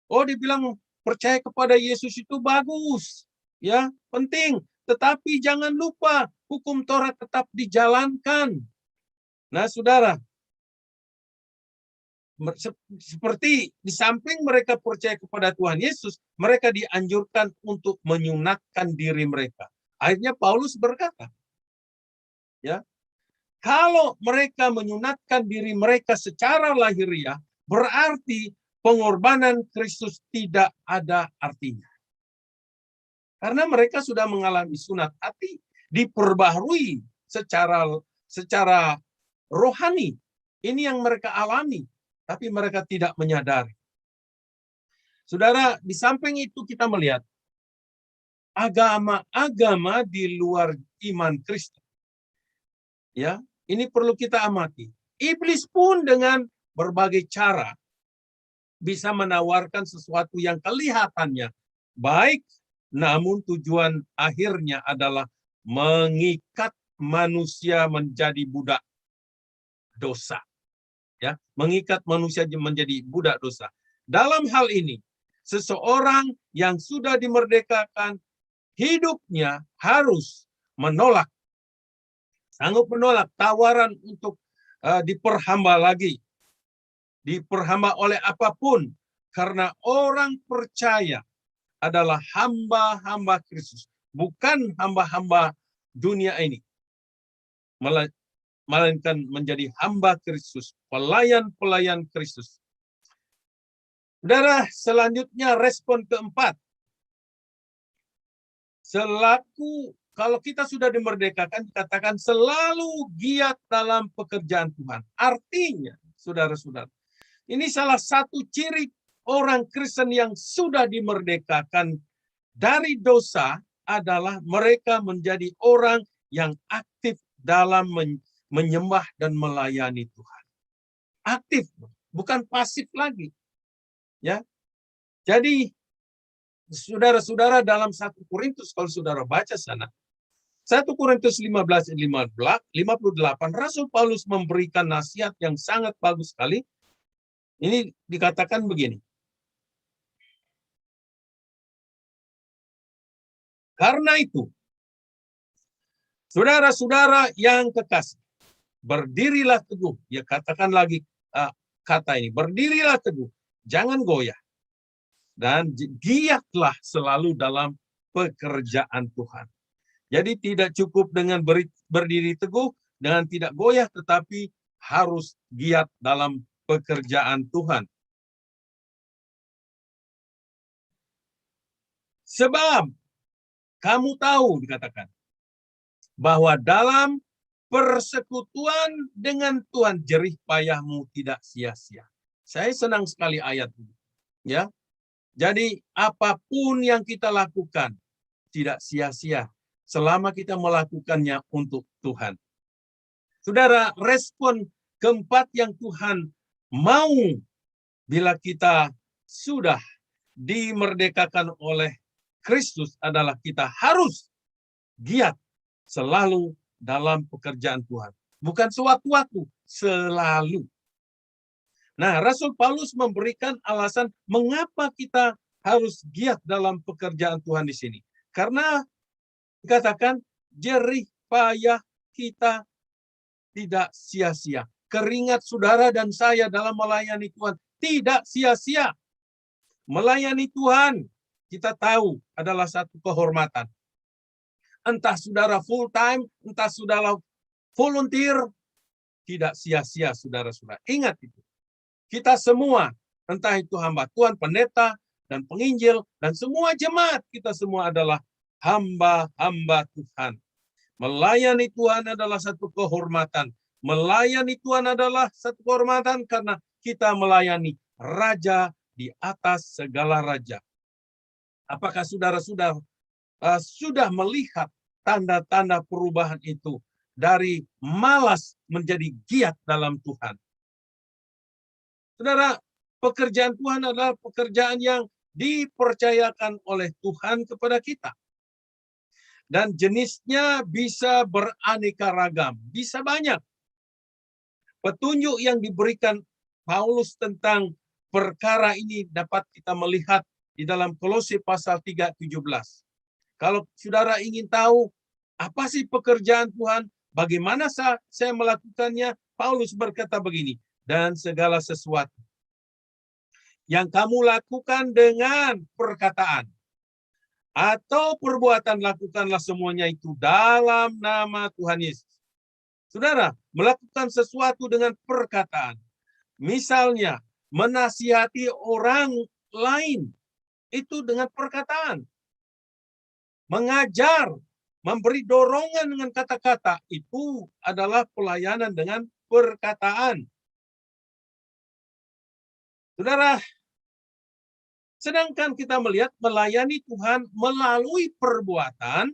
Speaker 1: Oh, dibilang percaya kepada Yesus itu bagus, ya, penting. Tetapi jangan lupa, hukum Taurat tetap dijalankan. Nah, saudara, seperti di samping mereka percaya kepada Tuhan Yesus, mereka dianjurkan untuk menyunatkan diri mereka. Akhirnya Paulus berkata, ya, kalau mereka menyunatkan diri mereka secara lahiriah, berarti pengorbanan Kristus tidak ada artinya. Karena mereka sudah mengalami sunat hati, diperbaharui secara rohani. Ini yang mereka alami, tapi mereka tidak menyadari. Saudara, di samping itu kita melihat agama-agama di luar iman Kristen. Ya, ini perlu kita amati. Iblis pun dengan berbagai cara bisa menawarkan sesuatu yang kelihatannya baik, namun tujuan akhirnya adalah mengikat manusia menjadi budak dosa. Ya, mengikat manusia menjadi budak dosa. Dalam hal ini, seseorang yang sudah dimerdekakan, hidupnya harus menolak, sanggup menolak tawaran untuk diperhamba lagi. Diperhamba oleh apapun, karena orang percaya adalah hamba-hamba Kristus, bukan hamba-hamba dunia ini, melainkan menjadi hamba Kristus, pelayan-pelayan Kristus. Saudara, selanjutnya respon keempat. Kalau kita sudah dimerdekakan, dikatakan selalu giat dalam pekerjaan Tuhan. Artinya, saudara-saudara, ini salah satu ciri orang Kristen yang sudah dimerdekakan dari dosa adalah mereka menjadi orang yang aktif dalam menyembah dan melayani Tuhan. Aktif, bukan pasif lagi. Ya. Jadi saudara-saudara, dalam 1 Korintus, kalau saudara baca sana, 1 Korintus 15:58, Rasul Paulus memberikan nasihat yang sangat bagus sekali. Ini dikatakan begini. Karena itu, Saudara-saudara yang kekasih, berdirilah teguh. Ya, katakan lagi kata ini, berdirilah teguh, jangan goyah. Dan giatlah selalu dalam pekerjaan Tuhan. Jadi tidak cukup dengan berdiri teguh, dengan tidak goyah, tetapi harus giat dalam pekerjaan Tuhan. Sebab kamu tahu, dikatakan, bahwa dalam persekutuan dengan Tuhan jerih payahmu tidak sia-sia. Saya senang sekali ayat ini. Ya. Jadi apapun yang kita lakukan tidak sia-sia selama kita melakukannya untuk Tuhan. Saudara, respon keempat yang Tuhan mau bila kita sudah dimerdekakan oleh Kristus adalah kita harus giat selalu dalam pekerjaan Tuhan. Bukan sewaktu-waktu, selalu. Nah, Rasul Paulus memberikan alasan mengapa kita harus giat dalam pekerjaan Tuhan di sini. Karena dikatakan jerih payah kita tidak sia-sia. Keringat saudara dan saya dalam melayani Tuhan tidak sia-sia. Melayani Tuhan, kita tahu adalah satu kehormatan. Entah saudara full time, entah saudara volunteer, tidak sia-sia saudara-saudara. Ingat itu. Kita semua, entah itu hamba Tuhan, pendeta, dan penginjil, dan semua jemaat, kita semua adalah hamba-hamba Tuhan. Melayani Tuhan adalah satu kehormatan. Melayani Tuhan adalah satu kehormatan karena kita melayani Raja di atas segala raja. Apakah saudara-saudara sudah melihat tanda-tanda perubahan itu dari malas menjadi giat dalam Tuhan? Saudara, pekerjaan Tuhan adalah pekerjaan yang dipercayakan oleh Tuhan kepada kita. Dan jenisnya bisa beraneka ragam, bisa banyak. Petunjuk yang diberikan Paulus tentang perkara ini dapat kita melihat di dalam Kolose pasal 3:17. Kalau saudara ingin tahu apa sih pekerjaan Tuhan, bagaimana saya melakukannya, Paulus berkata begini, dan segala sesuatu yang kamu lakukan dengan perkataan atau perbuatan, lakukanlah semuanya itu dalam nama Tuhan Yesus. Saudara, melakukan sesuatu dengan perkataan. Misalnya, menasihati orang lain, itu dengan perkataan. Mengajar, memberi dorongan dengan kata-kata, itu adalah pelayanan dengan perkataan. Saudara, sedangkan kita melihat melayani Tuhan melalui perbuatan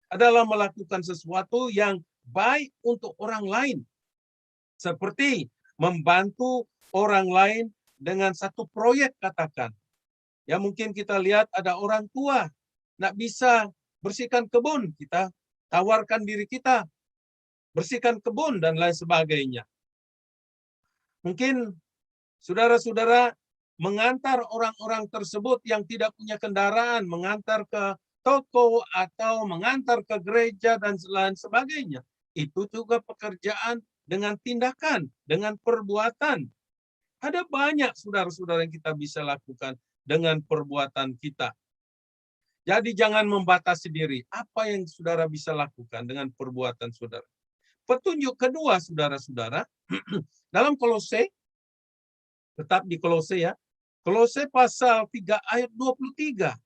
Speaker 1: adalah melakukan sesuatu yang baik untuk orang lain. Seperti membantu orang lain dengan satu proyek, katakan. Ya, mungkin kita lihat ada orang tua nggak bisa bersihkan kebun, kita tawarkan diri kita bersihkan kebun dan lain sebagainya. Mungkin saudara-saudara mengantar orang-orang tersebut yang tidak punya kendaraan, mengantar ke toko atau mengantar ke gereja dan lain sebagainya. Itu juga pekerjaan dengan tindakan, dengan perbuatan. Ada banyak saudara-saudara yang kita bisa lakukan dengan perbuatan kita. Jadi jangan membatasi diri. Apa yang saudara bisa lakukan dengan perbuatan saudara? Petunjuk kedua, saudara-saudara, dalam Kolose, tetap di Kolose ya, Kolose pasal 3 ayat 23.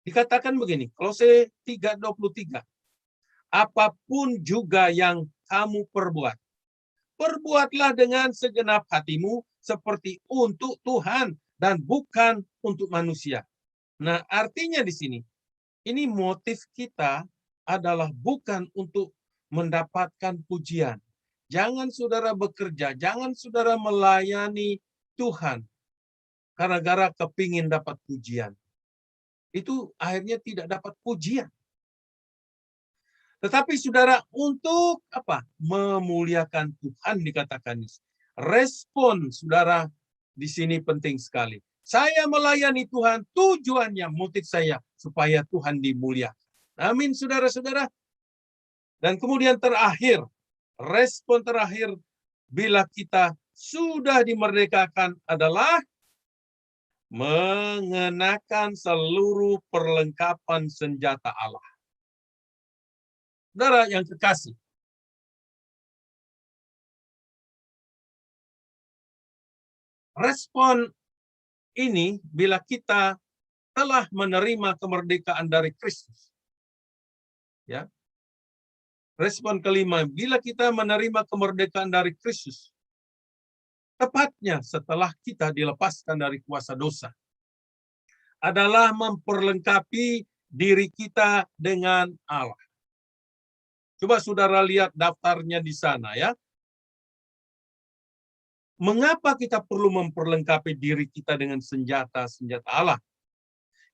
Speaker 1: Dikatakan begini, Kolose 3:23. Apapun juga yang kamu perbuat, perbuatlah dengan segenap hatimu seperti untuk Tuhan dan bukan untuk manusia. Nah, artinya di sini, ini motif kita adalah bukan untuk mendapatkan pujian. Jangan saudara bekerja, jangan saudara melayani Tuhan gara-gara kepingin dapat pujian. Itu akhirnya tidak dapat pujian. Tetapi saudara, untuk apa? Memuliakan Tuhan dikatakan. Respon saudara di sini penting sekali. Saya melayani Tuhan, tujuannya, motif saya supaya Tuhan dimuliakan. Amin, saudara-saudara. Dan kemudian terakhir, respon terakhir bila kita sudah dimerdekakan adalah mengenakan seluruh perlengkapan senjata Allah. Saudara yang kekasih, respon ini bila kita telah menerima kemerdekaan dari Kristus. Ya. Respon kelima, bila kita menerima kemerdekaan dari Kristus, tepatnya setelah kita dilepaskan dari kuasa dosa, adalah memperlengkapi diri kita dengan Allah. Coba saudara lihat daftarnya di sana ya. Mengapa kita perlu memperlengkapi diri kita dengan senjata-senjata Allah?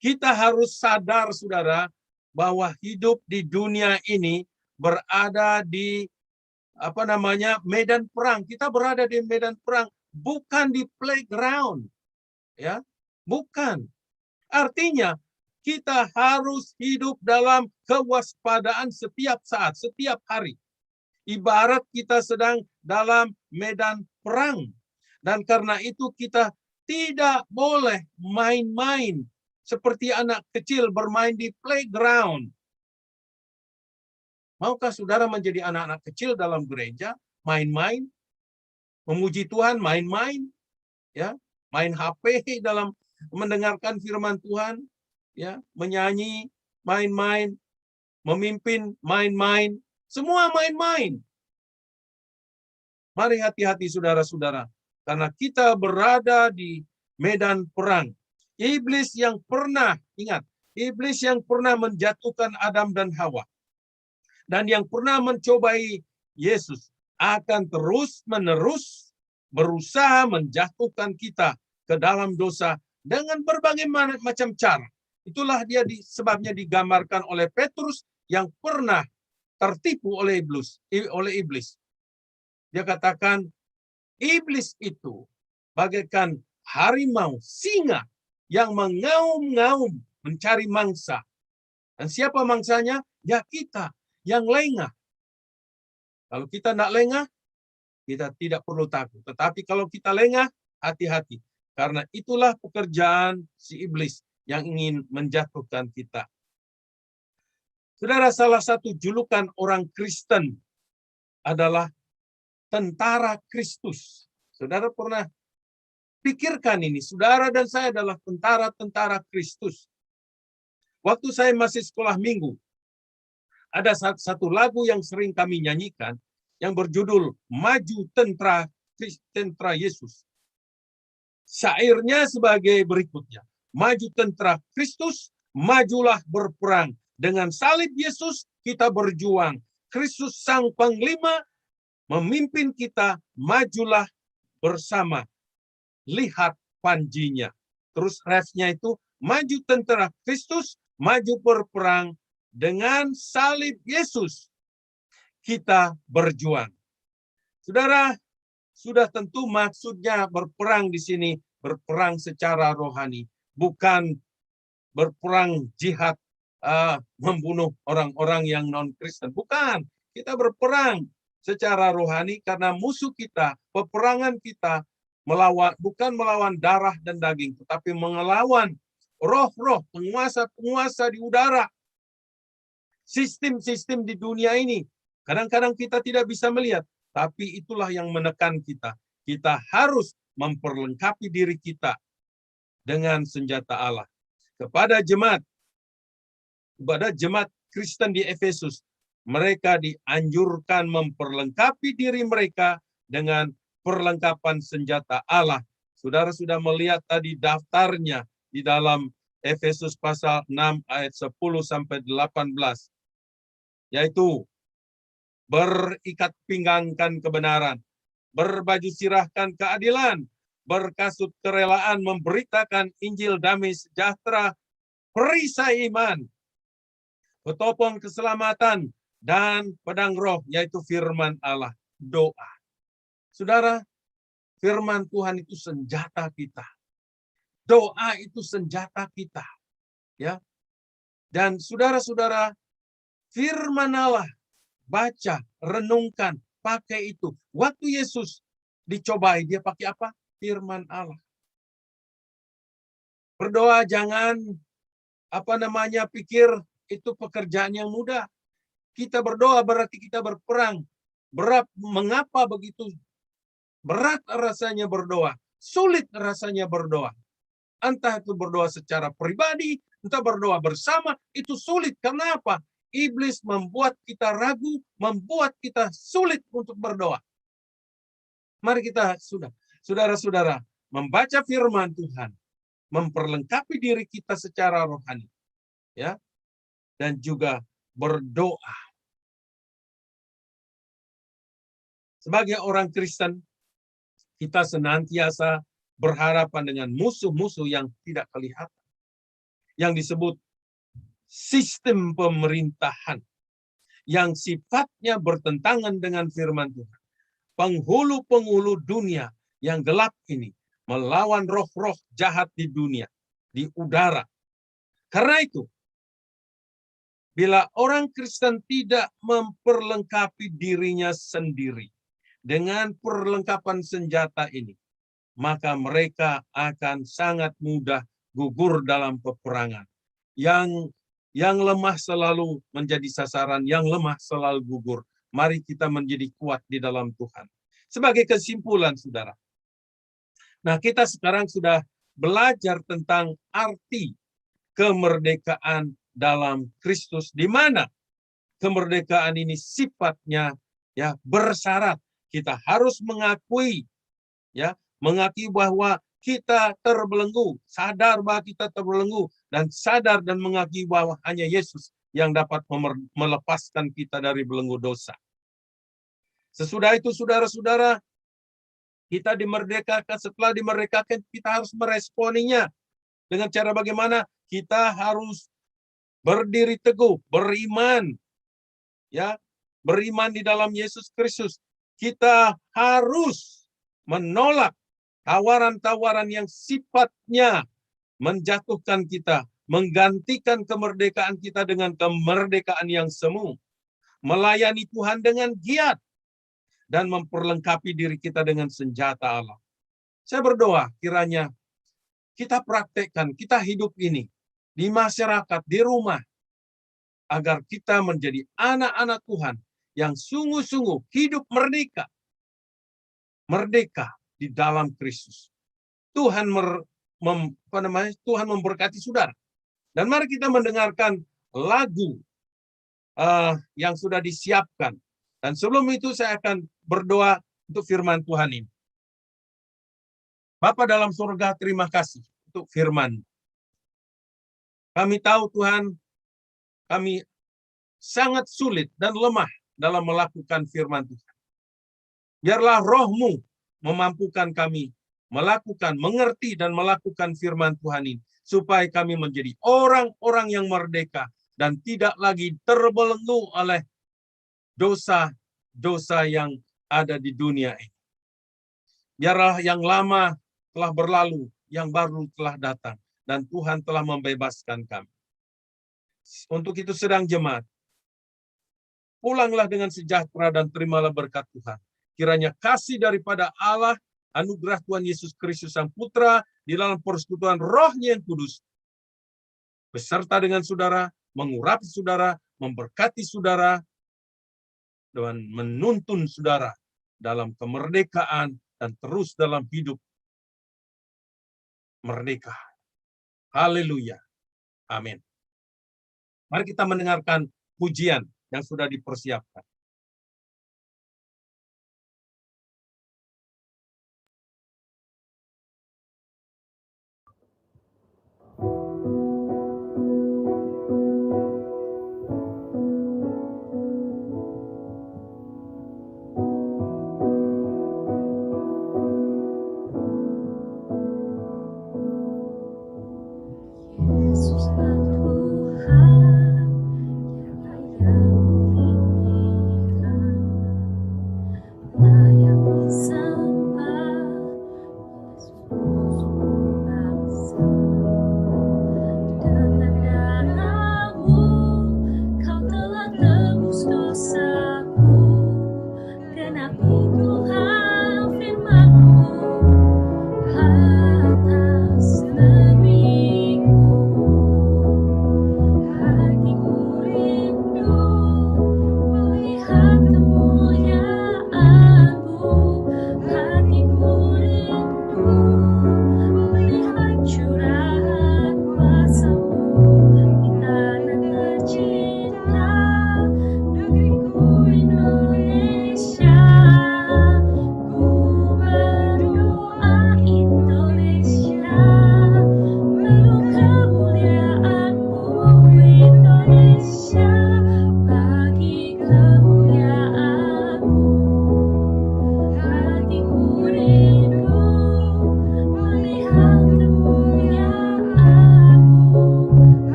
Speaker 1: Kita harus sadar, saudara, bahwa hidup di dunia ini berada di medan perang. Kita berada di medan perang, bukan di playground. Ya, bukan. Artinya kita harus hidup dalam kewaspadaan setiap saat, setiap hari. Ibarat kita sedang dalam medan perang. Dan karena itu kita tidak boleh main-main seperti anak kecil bermain di playground. Maukah saudara menjadi anak-anak kecil dalam gereja, main-main, memuji Tuhan, main-main, ya, main HP dalam mendengarkan firman Tuhan, ya, menyanyi, main-main, memimpin, main-main, semua main-main. Mari hati-hati saudara-saudara, karena kita berada di medan perang. Iblis yang pernah, ingat, iblis yang pernah menjatuhkan Adam dan Hawa, dan yang pernah mencobai Yesus, akan terus-menerus berusaha menjatuhkan kita ke dalam dosa dengan berbagai macam cara. Itulah dia sebabnya digambarkan oleh Petrus yang pernah tertipu oleh iblis. Dia katakan, iblis itu bagaikan harimau, singa yang mengaum-ngaum mencari mangsa. Dan siapa mangsanya? Ya kita yang lengah. Kalau kita tidak lengah, kita tidak perlu takut. Tetapi kalau kita lengah, hati-hati. Karena itulah pekerjaan si iblis yang ingin menjatuhkan kita. Saudara, salah satu julukan orang Kristen adalah tentara Kristus. Saudara pernah pikirkan ini, saudara dan saya adalah tentara-tentara Kristus. Waktu saya masih sekolah minggu, ada satu lagu yang sering kami nyanyikan yang berjudul Maju Tentara Yesus. Syairnya sebagai berikutnya. Maju tentara Kristus, majulah berperang. Dengan salib Yesus kita berjuang. Kristus sang panglima memimpin kita, majulah bersama. Lihat panjinya. Terus refnya itu, maju tentara Kristus, maju berperang, dengan salib Yesus kita berjuang. Saudara, sudah tentu maksudnya berperang di sini, berperang secara rohani, bukan berperang jihad, membunuh orang-orang yang non-Kristen. Bukan, kita berperang secara rohani karena musuh kita, peperangan kita bukan melawan darah dan daging, tetapi melawan roh-roh, penguasa-penguasa di udara, sistem-sistem di dunia ini. Kadang-kadang kita tidak bisa melihat, tapi itulah yang menekan kita. Kita harus memperlengkapi diri kita dengan senjata Allah. Kepada jemaat Kristen di Efesus, mereka dianjurkan memperlengkapi diri mereka dengan perlengkapan senjata Allah. Saudara sudah melihat tadi daftarnya di dalam Efesus pasal 6 ayat 10 sampai 18. Yaitu berikat pinggangkan kebenaran, berbaju sirahkan keadilan, berkasut kerelaan memberitakan Injil damai sejahtera, perisai iman, petopong keselamatan, dan pedang roh, yaitu firman Allah, doa. Saudara, firman Tuhan itu senjata kita. Doa itu senjata kita. Ya. Dan saudara-saudara, firman Allah, baca, renungkan, pakai itu. Waktu Yesus dicobai, dia pakai apa? Firman Allah. Berdoa jangan pikir itu pekerjaan yang mudah. Kita berdoa berarti kita berperang. Mengapa begitu berat rasanya berdoa? Sulit rasanya berdoa. Entah itu berdoa secara pribadi, entah berdoa bersama, itu sulit. Kenapa? Iblis membuat kita ragu, membuat kita sulit untuk berdoa. Mari kita saudara-saudara, membaca firman Tuhan, memperlengkapi diri kita secara rohani, ya, dan juga berdoa. Sebagai orang Kristen, kita senantiasa berhadapan dengan musuh-musuh yang tidak kelihatan, yang disebut sistem pemerintahan, yang sifatnya bertentangan dengan firman Tuhan. Penghulu-penghulu dunia yang gelap ini melawan roh-roh jahat di dunia, di udara. Karena itu, bila orang Kristen tidak memperlengkapi dirinya sendiri dengan perlengkapan senjata ini, maka mereka akan sangat mudah gugur dalam peperangan. Yang lemah selalu menjadi sasaran, yang lemah selalu gugur. Mari kita menjadi kuat di dalam Tuhan. Sebagai kesimpulan, saudara. Nah, kita sekarang sudah belajar tentang arti kemerdekaan dalam Kristus, di mana kemerdekaan ini sifatnya ya bersyarat. Kita harus mengakui bahwa kita terbelenggu, sadar bahwa kita terbelenggu, dan sadar dan mengakui bahwa hanya Yesus yang dapat melepaskan kita dari belenggu dosa. Sesudah itu, saudara-saudara, kita dimerdekakan. Setelah dimerdekakan, kita harus meresponinya. Dengan cara bagaimana? Kita harus berdiri teguh, beriman. Ya, beriman di dalam Yesus Kristus. Kita harus menolak tawaran-tawaran yang sifatnya menjatuhkan kita, menggantikan kemerdekaan kita dengan kemerdekaan yang semu. Melayani Tuhan dengan giat, dan memperlengkapi diri kita dengan senjata Allah. Saya berdoa kiranya kita praktekkan, kita hidup ini di masyarakat, di rumah, agar kita menjadi anak-anak Tuhan yang sungguh-sungguh hidup merdeka. Merdeka di dalam Kristus. Tuhan Tuhan memberkati saudara. Dan mari kita mendengarkan lagu yang sudah disiapkan. Dan sebelum itu saya akan berdoa untuk firman Tuhan ini. Bapa dalam surga, terima kasih untuk firman. Kami tahu Tuhan, kami sangat sulit dan lemah dalam melakukan firman Tuhan. Biarlah roh-Mu memampukan kami melakukan, mengerti dan melakukan firman Tuhan ini. Supaya kami menjadi orang-orang yang merdeka dan tidak lagi terbelenggu oleh dosa-dosa yang ada di dunia ini. Biarlah yang lama telah berlalu, yang baru telah datang, dan Tuhan telah membebaskan kami. Untuk itu sedang jemaat, pulanglah dengan sejahtera dan terimalah berkat Tuhan. Kiranya kasih daripada Allah, anugerah Tuhan Yesus Kristus Sang Putra, di dalam persekutuan Roh-Nya yang kudus, beserta dengan saudara, mengurapi saudara, memberkati saudara, dan menuntun saudara dalam kemerdekaan dan terus dalam hidup merdeka. Haleluya. Amin. Mari kita mendengarkan pujian yang sudah dipersiapkan.
Speaker 3: Yesuslah Tuhan yang layak tinggi.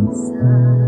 Speaker 3: bisa